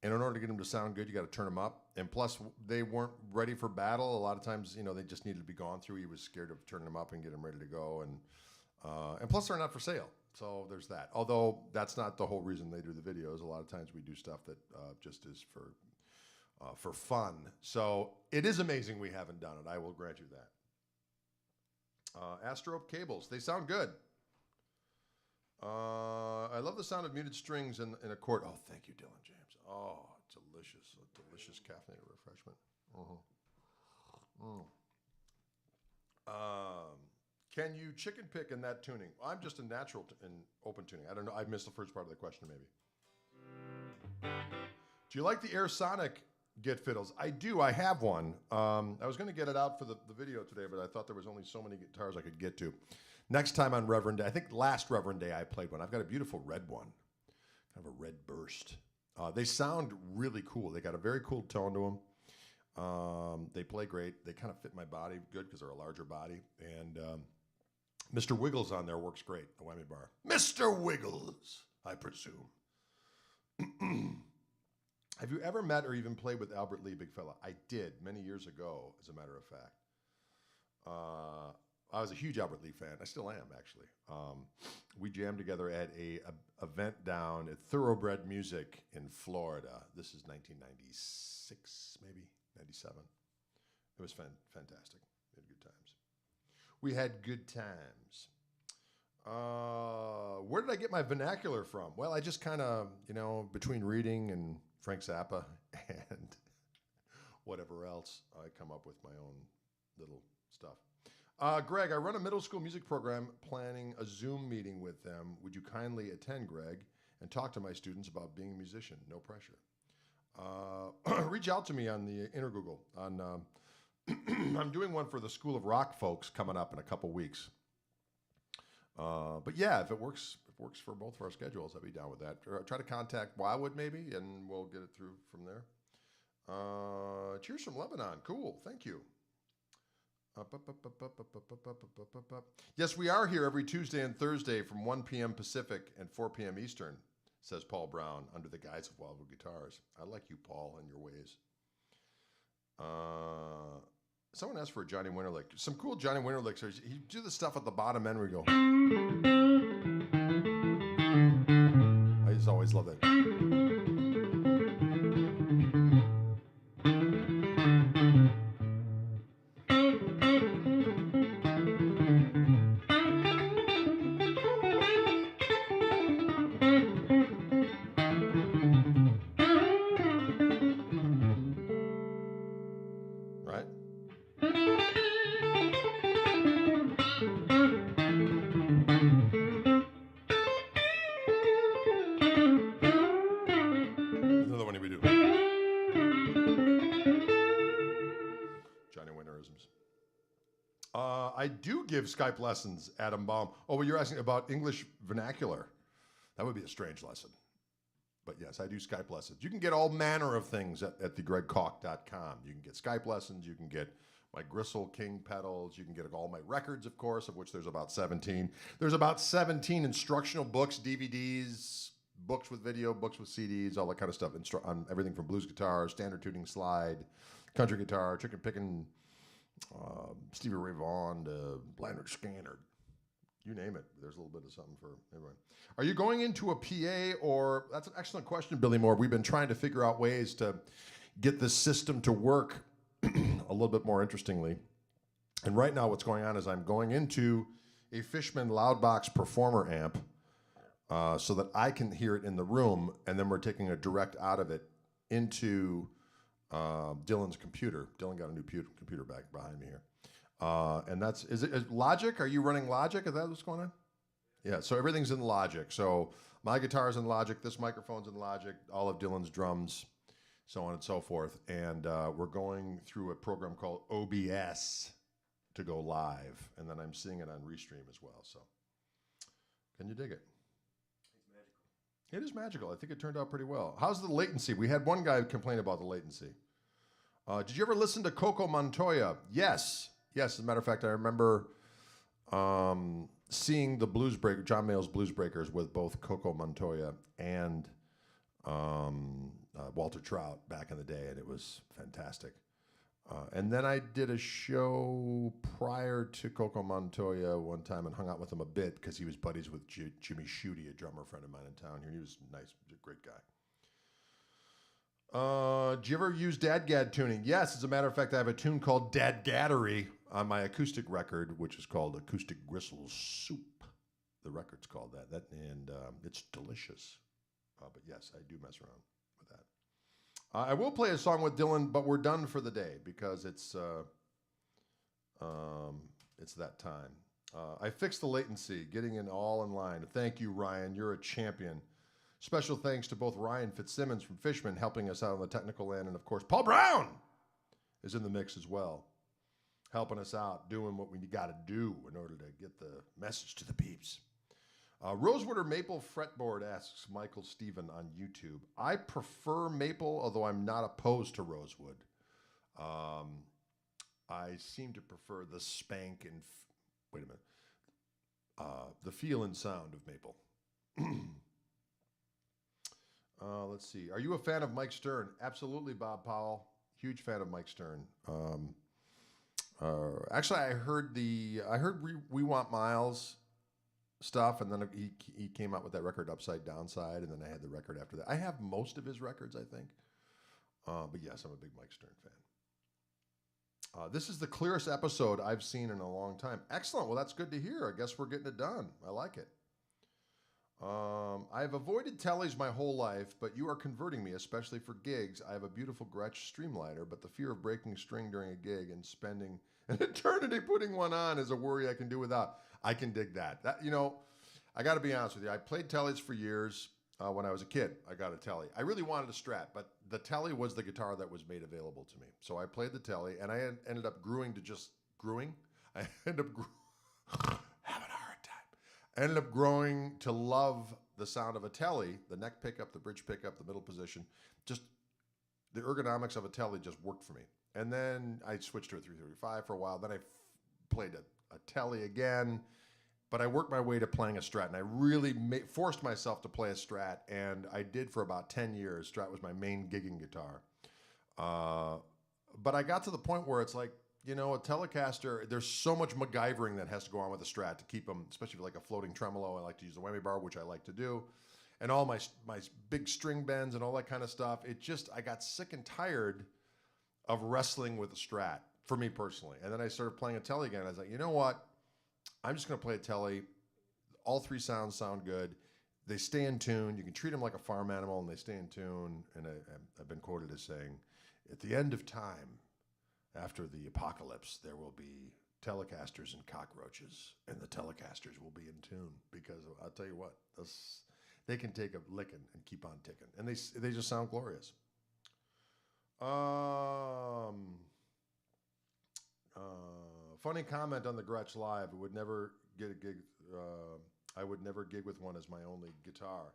in order to get them to sound good, you got to turn them up. And plus, they weren't ready for battle. A lot of times, they just needed to be gone through. He was scared of turning them up and getting them ready to go. And plus, they're not for sale. So there's that. Although that's not the whole reason they do the videos. A lot of times we do stuff that just is for fun. So it is amazing we haven't done it. I will grant you that. Astrope cables. They sound good. I love the sound of muted strings in a chord. Oh, thank you, Dylan James. Oh, delicious. A delicious caffeinated refreshment. Can you chicken pick in that tuning? I'm just a natural in open tuning. I don't know. I missed the first part of the question, maybe. Do you like the Air Sonic Get Fiddles? I do. I have one. I was going to get it out for the video today, but I thought there was only so many guitars I could get to. Next time on Reverend Day, I think last Reverend Day I played one. I've got a beautiful red one, kind of a red burst. They sound really cool. They got a very cool tone to them. They play great. They kind of fit my body good because they're a larger body. And Mr. Wiggles on there works great, the whammy bar. Mr. Wiggles, I presume. Have you ever met or even played with Albert Lee, big fella? I did many years ago, as a matter of fact. I was a huge Albert Lee fan. I still am, actually. We jammed together at a event down at Thoroughbred Music in Florida. This is 1996, maybe 97. It was fantastic. We had good times. We had good times. Where did I get my vernacular from? Well, I just kind of, between reading and Frank Zappa and whatever else, I come up with my own little stuff. Greg, I run a middle school music program, planning a Zoom meeting with them. Would you kindly attend, Greg, and talk to my students about being a musician? No pressure. Reach out to me on the inner Google. I'm doing one for the School of Rock folks coming up in a couple weeks. But yeah, if it works for both of our schedules, I'd be down with that. Or try to contact Wildwood maybe, and we'll get it through from there. Cheers from Lebanon. Cool. Thank you. Yes, we are here every Tuesday and Thursday from 1 p.m. Pacific and 4 p.m. Eastern, says Paul Brown, under the guise of Wildwood Guitars. I like you, Paul, and your ways. Someone asked for a Johnny Winter lick. Some cool Johnny Winter licks. You do the stuff at the bottom end where you go. I just always love that. Right? Another one we do. Johnny Winterisms. I do give Skype lessons, Adam Baum. Oh, well, you're asking about English vernacular. That would be a strange lesson. But yes, I do Skype lessons. You can get all manner of things at thegregkoch.com. You can get Skype lessons. You can get my Gristle King pedals. You can get all my records, of course, of which there's about 17. There's about 17 instructional books, DVDs, books with video, books with CDs, all that kind of stuff. On everything from blues guitar, standard tuning slide, country guitar, chicken picking, Stevie Ray Vaughan, Blanchard Scanner. You name it. There's a little bit of something for everyone. Are you going into a PA or... That's an excellent question, Billy Moore. We've been trying to figure out ways to get this system to work a little bit more interestingly. And right now what's going on is I'm going into a Fishman Loudbox Performer amp so that I can hear it in the room, and then we're taking a direct out of it into Dylan's computer. Dylan got a new computer back behind me here. And is Logic? Are you running Logic? Is that what's going on? Yeah, so everything's in Logic. So my guitar's in Logic, this microphone's in Logic, all of Dylan's drums, so on and so forth. And we're going through a program called OBS to go live. And then I'm seeing it on Restream as well. So can you dig it? It's magical. It is magical. I think it turned out pretty well. How's the latency? We had one guy complain about the latency. Did you ever listen to Coco Montoya? Yes. Yes, as a matter of fact, I remember seeing the John Mayall's Blues Breakers with both Coco Montoya and Walter Trout back in the day, and it was fantastic. And then I did a show prior to Coco Montoya one time and hung out with him a bit because he was buddies with Jimmy Schutte, a drummer friend of mine in town here. He was nice, a great guy. Do you ever use Dadgad tuning? Yes, as a matter of fact, I have a tune called Dadgaddery on my acoustic record, which is called Acoustic Gristle Soup. The record's called that, and it's delicious. But yes, I do mess around with that. I will play a song with Dylan, but we're done for the day because it's that time. I fixed the latency, getting in all in line. Thank you, Ryan. You're a champion. Special thanks to both Ryan Fitzsimmons from Fishman helping us out on the technical end, and of course, Paul Brown is in the mix as well, helping us out, doing what we got to do in order to get the message to the peeps. Rosewood or maple fretboard, asks Michael Stephen on YouTube. I prefer maple, although I'm not opposed to rosewood. I seem to prefer the spank and, wait a minute, the feel and sound of maple. Let's see. Are you a fan of Mike Stern? Absolutely, Bob Powell. Huge fan of Mike Stern. Actually, I heard We Want Miles stuff, and then he came out with that record Upside Downside, and then I had the record after that. I have most of his records, I think. But yes, I'm a big Mike Stern fan. This is the clearest episode I've seen in a long time. Excellent. Well, that's good to hear. I guess we're getting it done. I like it. I've avoided tellies my whole life, but you are converting me, especially for gigs. I have a beautiful Gretsch Streamliner, but the fear of breaking string during a gig and spending an eternity putting one on is a worry I can do without. I can dig that. I got to be honest with you. I played tellies for years. When I was a kid, I got a telly. I really wanted a Strat, but the telly was the guitar that was made available to me. So I played the telly, and I ended up growing. I ended up having a hard time. I ended up growing to love the sound of a telly, the neck pickup, the bridge pickup, the middle position. Just the ergonomics of a telly just worked for me. And then I switched to a 335 for a while. Then I played a telly again. But I worked my way to playing a Strat, and I really forced myself to play a Strat, and I did for about 10 years. Strat was my main gigging guitar. But I got to the point where it's like, a Telecaster, there's so much MacGyvering that has to go on with a Strat to keep them, especially for like a floating tremolo. I like to use the whammy bar, which I like to do, and all my big string bends and all that kind of stuff. I got sick and tired of wrestling with a Strat, for me personally. And then I started playing a telly again. I was like, you know what? I'm just going to play a telly. All three sounds sound good. They stay in tune. You can treat them like a farm animal, and they stay in tune. And I've been quoted as saying, at the end of time, after the apocalypse, there will be Telecasters and cockroaches, and the Telecasters will be in tune. Because I'll tell you what, they can take a licking and keep on ticking. And they just sound glorious. Funny comment on the Gretsch Live. I would never get a gig. I would never gig with one as my only guitar.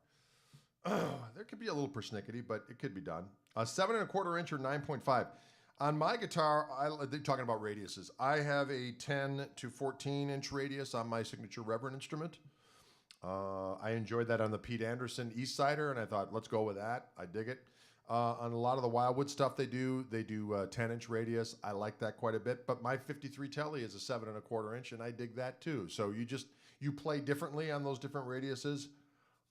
There could be a little persnickety, but it could be done. 7 1/4 inch or 9.5. On my guitar, they're talking about radiuses. I have a 10 to 14 inch radius on my signature Reverend instrument. I enjoyed that on the Pete Anderson Eastsider, and I thought, let's go with that. I dig it. On a lot of the Wildwood stuff they do 10 inch radius. I like that quite a bit. But my 53 telly is a 7 1/4 inch, and I dig that too. So you play differently on those different radiuses.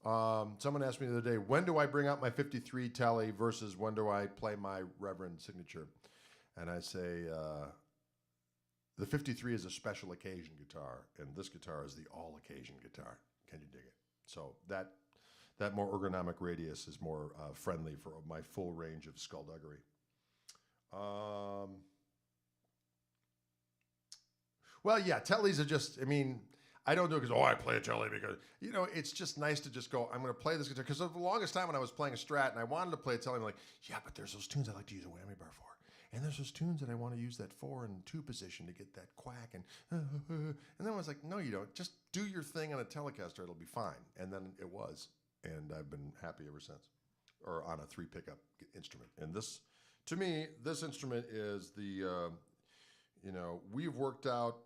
Someone asked me the other day, when do I bring out my 53 telly versus when do I play my Reverend signature? And I say, the 53 is a special occasion guitar, and this guitar is the all occasion guitar. Can you dig it? So that more ergonomic radius is more friendly for my full range of skullduggery. Well, yeah, tellies are just, I don't do it because, I play a telly because, it's just nice to just go, I'm going to play this guitar. Because for the longest time when I was playing a Strat and I wanted to play a telly, I'm like, yeah, but there's those tunes I like to use a whammy bar for. And there's those tunes that I want to use that 4 and 2 position to get that quack. And then I was like, no, you don't. Just do your thing on a Telecaster. It'll be fine. And then it was. And I've been happy ever since. Or on a 3 pickup instrument. And to me, this instrument is we've worked out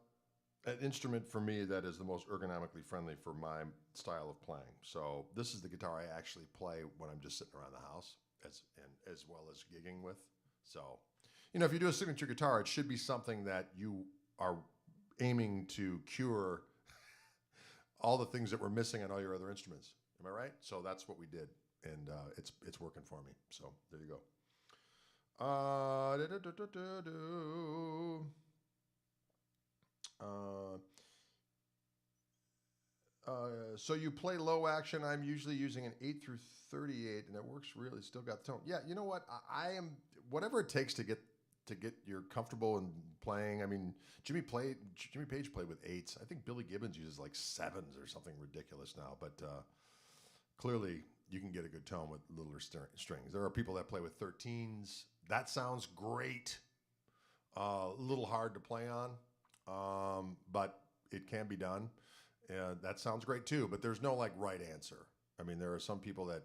an instrument for me that is the most ergonomically friendly for my style of playing. So this is the guitar I actually play when I'm just sitting around the house as well as gigging with. So, if you do a signature guitar, it should be something that you are aiming to cure all the things that were missing on all your other instruments. Am I right? So that's what we did, and it's working for me. So there you go. So you play low action. I'm usually using an 8 through 38, and it works really. Still got tone. Yeah, you know what? I am whatever it takes to get to get you're comfortable in playing. I mean, Jimmy Page played with eights. I think Billy Gibbons uses like sevens or something ridiculous now. But clearly, you can get a good tone with littler strings. There are people that play with 13s. That sounds great. A little hard to play on, but it can be done. That sounds great too. But there's no like right answer. I mean, there are some people that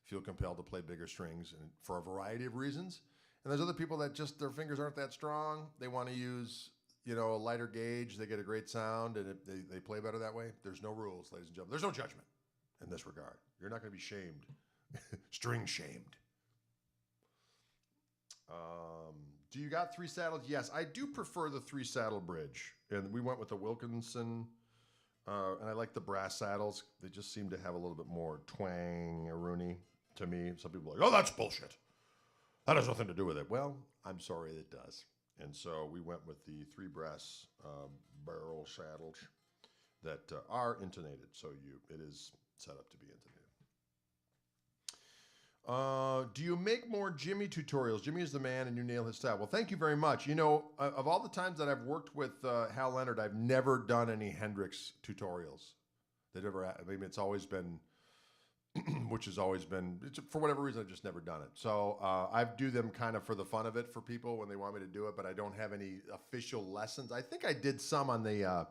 feel compelled to play bigger strings and for a variety of reasons. And there's other people that just their fingers aren't that strong. They want to use, a lighter gauge. They get a great sound, and they play better that way. There's no rules, ladies and gentlemen. There's no judgment in this regard. You're not going to be shamed, string shamed. Do you got 3 saddles? Yes, I do prefer the 3 saddle bridge, and we went with the Wilkinson. And I like the brass saddles. They just seem to have a little bit more twang-a-rooney to me. Some people are like, oh, that's bullshit. That has nothing to do with it. Well, I'm sorry it does. And so we went with the 3 brass barrel saddles that are intonated. So it is set up to be intonated. Do you make more Jimmy tutorials? Jimmy is the man and you nail his style. Well, thank you very much. Of all the times that I've worked with Hal Leonard, I've never done any Hendrix tutorials. It's always been, for whatever reason, I've just never done it. So I do them kind of for the fun of it for people when they want me to do it, but I don't have any official lessons. I think I did some on the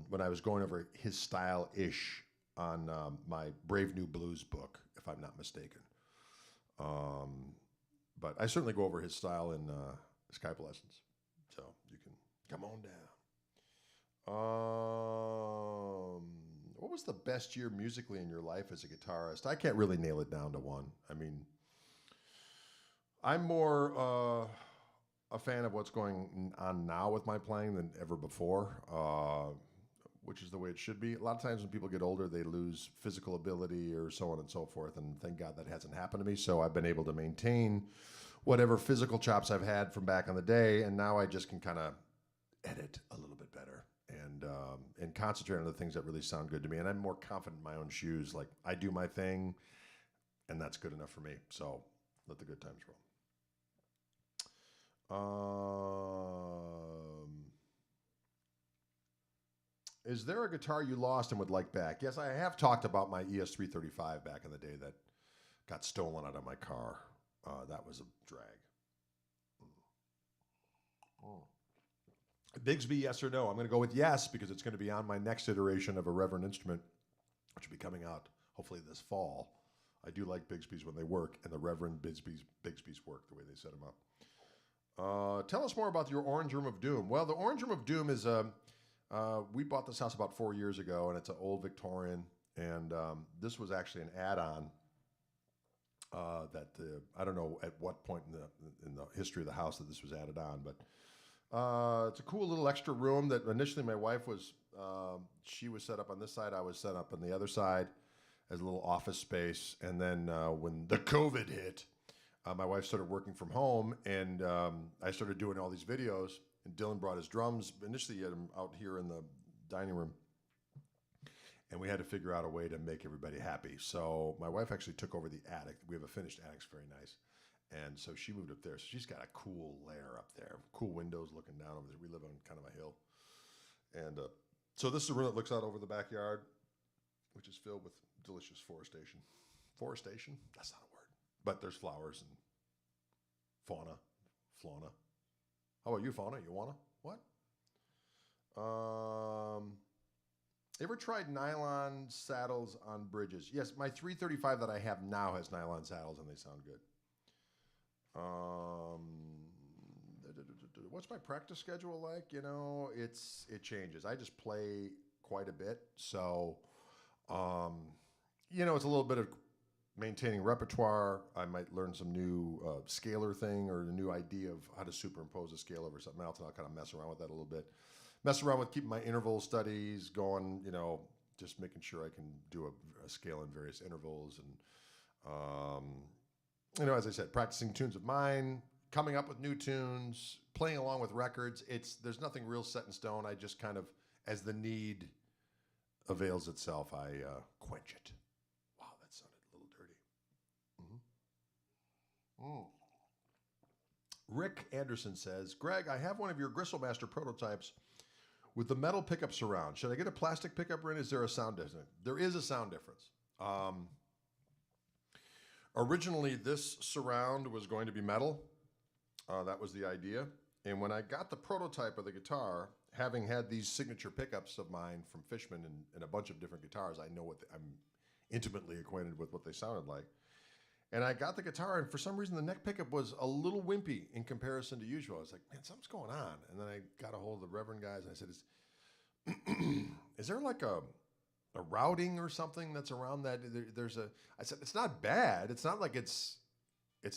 when I was going over his style-ish on my Brave New Blues book, if I'm not mistaken. But I certainly go over his style in Skype lessons. So you can come on down. What was the best year musically in your life as a guitarist? I can't really nail it down to one. I mean, I'm more a fan of what's going on now with my playing than ever before, which is the way it should be. A lot of times when people get older, they lose physical ability or so on and so forth, and thank God that hasn't happened to me. So I've been able to maintain whatever physical chops I've had from back in the day, and now I just can kind of edit a little bit better and concentrate on the things that really sound good to me. And I'm more confident in my own shoes. Like, I do my thing, and that's good enough for me. So let the good times roll. Is there a guitar you lost and would like back? Yes, I have talked about my ES335 back in the day that got stolen out of my car. That was a drag. Bigsby, yes or no? I'm going to go with yes because it's going to be on my next iteration of a Reverend instrument, which will be coming out hopefully this fall. I do like Bigsby's when they work, and the Reverend Bigsby's work the way they set them up. Tell us more about your Orange Room of Doom. Well, the Orange Room of Doom is we bought this house about 4 years ago, and it's an old Victorian, and this was actually an add-on I don't know at what point in the history of the house that this was added on, but it's a cool little extra room that initially my wife was, she was set up on this side, I was set up on the other side as a little office space, and then when the COVID hit, my wife started working from home, and I started doing all these videos. And Dylan brought his drums. Initially, he had them out here in the dining room. And we had to figure out a way to make everybody happy. So my wife actually took over the attic. We have a finished attic. It's very nice. And so she moved up there. So she's got a cool lair up there. Cool windows looking down over there. We live on kind of a hill. And so this is a room that looks out over the backyard, which is filled with delicious forestation. Forestation? That's not a word. But there's flowers and fauna. How about you, fauna? You wanna? What? Ever tried nylon saddles on bridges? Yes, my 335 that I have now has nylon saddles and they sound good. What's my practice schedule like? It changes. I just play quite a bit. So, it's a little bit of maintaining repertoire. I might learn some new scalar thing or a new idea of how to superimpose a scale over something else, and I'll kind of mess around with that a little bit. Mess around with keeping my interval studies going, just making sure I can do a scale in various intervals. And, as I said, practicing tunes of mine, coming up with new tunes, playing along with records. There's nothing real set in stone. I just kind of, as the need avails itself, I quench it. Wow, that sounded a little dirty. Rick Anderson says, Greg, I have one of your Gristlemaster prototypes with the metal pickup surround. Should I get a plastic pickup in? Is there a sound difference? There is a sound difference. Originally, this surround was going to be metal. That was the idea. And when I got the prototype of the guitar, having had these signature pickups of mine from Fishman and a bunch of different guitars, I know I'm intimately acquainted with what they sounded like. And I got the guitar, and for some reason, the neck pickup was a little wimpy in comparison to usual. I was like, man, something's going on. And then I got a hold of the Reverend guys, and I said, is there like a routing or something that's around that? I said, it's not bad. It's not like it's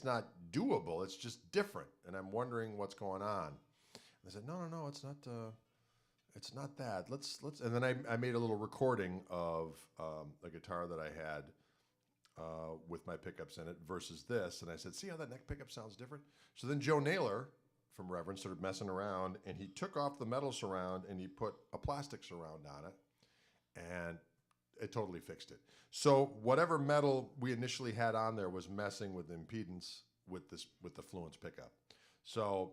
not doable. It's just different. And I'm wondering what's going on. And they said, no, it's not. It's not that. Let's. And then I made a little recording of a guitar that I had with my pickups in it versus this. And I said, see how that neck pickup sounds different? So then Joe Naylor from Reverend started messing around, and he took off the metal surround and he put a plastic surround on it, and it totally fixed it. So whatever metal we initially had on there was messing with the impedance with the Fluence pickup. So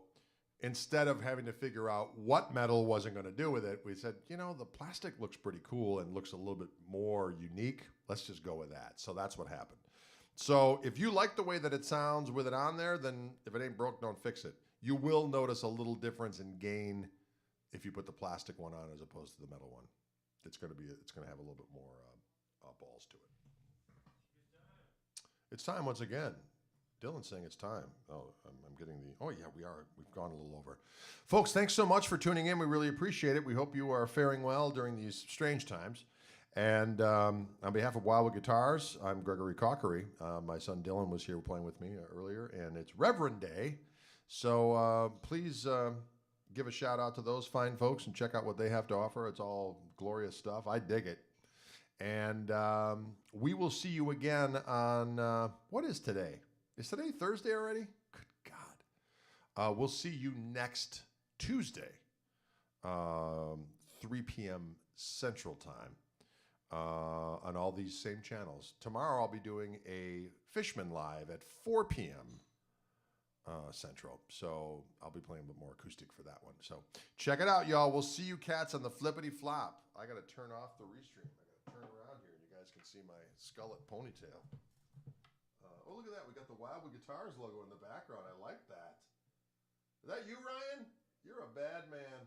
instead of having to figure out what metal wasn't going to do with it, we said, the plastic looks pretty cool and looks a little bit more unique. Let's just go with that. So that's what happened. So if you like the way that it sounds with it on there, then if it ain't broke, don't fix it. You will notice a little difference in gain if you put the plastic one on as opposed to the metal one. It's going to have a little bit more balls to it. It's time once again. Dylan's saying it's time. Oh, I'm getting oh yeah, we are. We've gone a little over. Folks, thanks so much for tuning in. We really appreciate it. We hope you are faring well during these strange times. And on behalf of Wildwood Guitars, I'm Gregory Cockery. My son Dylan was here playing with me earlier, and it's Reverend Day. So please give a shout out to those fine folks and check out what they have to offer. It's all glorious stuff. I dig it. And we will see you again on, what is today? Is today Thursday already? Good God. We'll see you next Tuesday, 3 p.m. Central Time on all these same channels. Tomorrow I'll be doing a Fishman Live at 4 p.m. Central. So I'll be playing a bit more acoustic for that one. So check it out, y'all. We'll see you cats on the flippity flop. I got to turn off the restream. I got to turn around here and you guys can see my skullet ponytail. Oh, look at that. We got the Wildwood Guitars logo in the background. I like that. Is that you, Ryan? You're a bad man.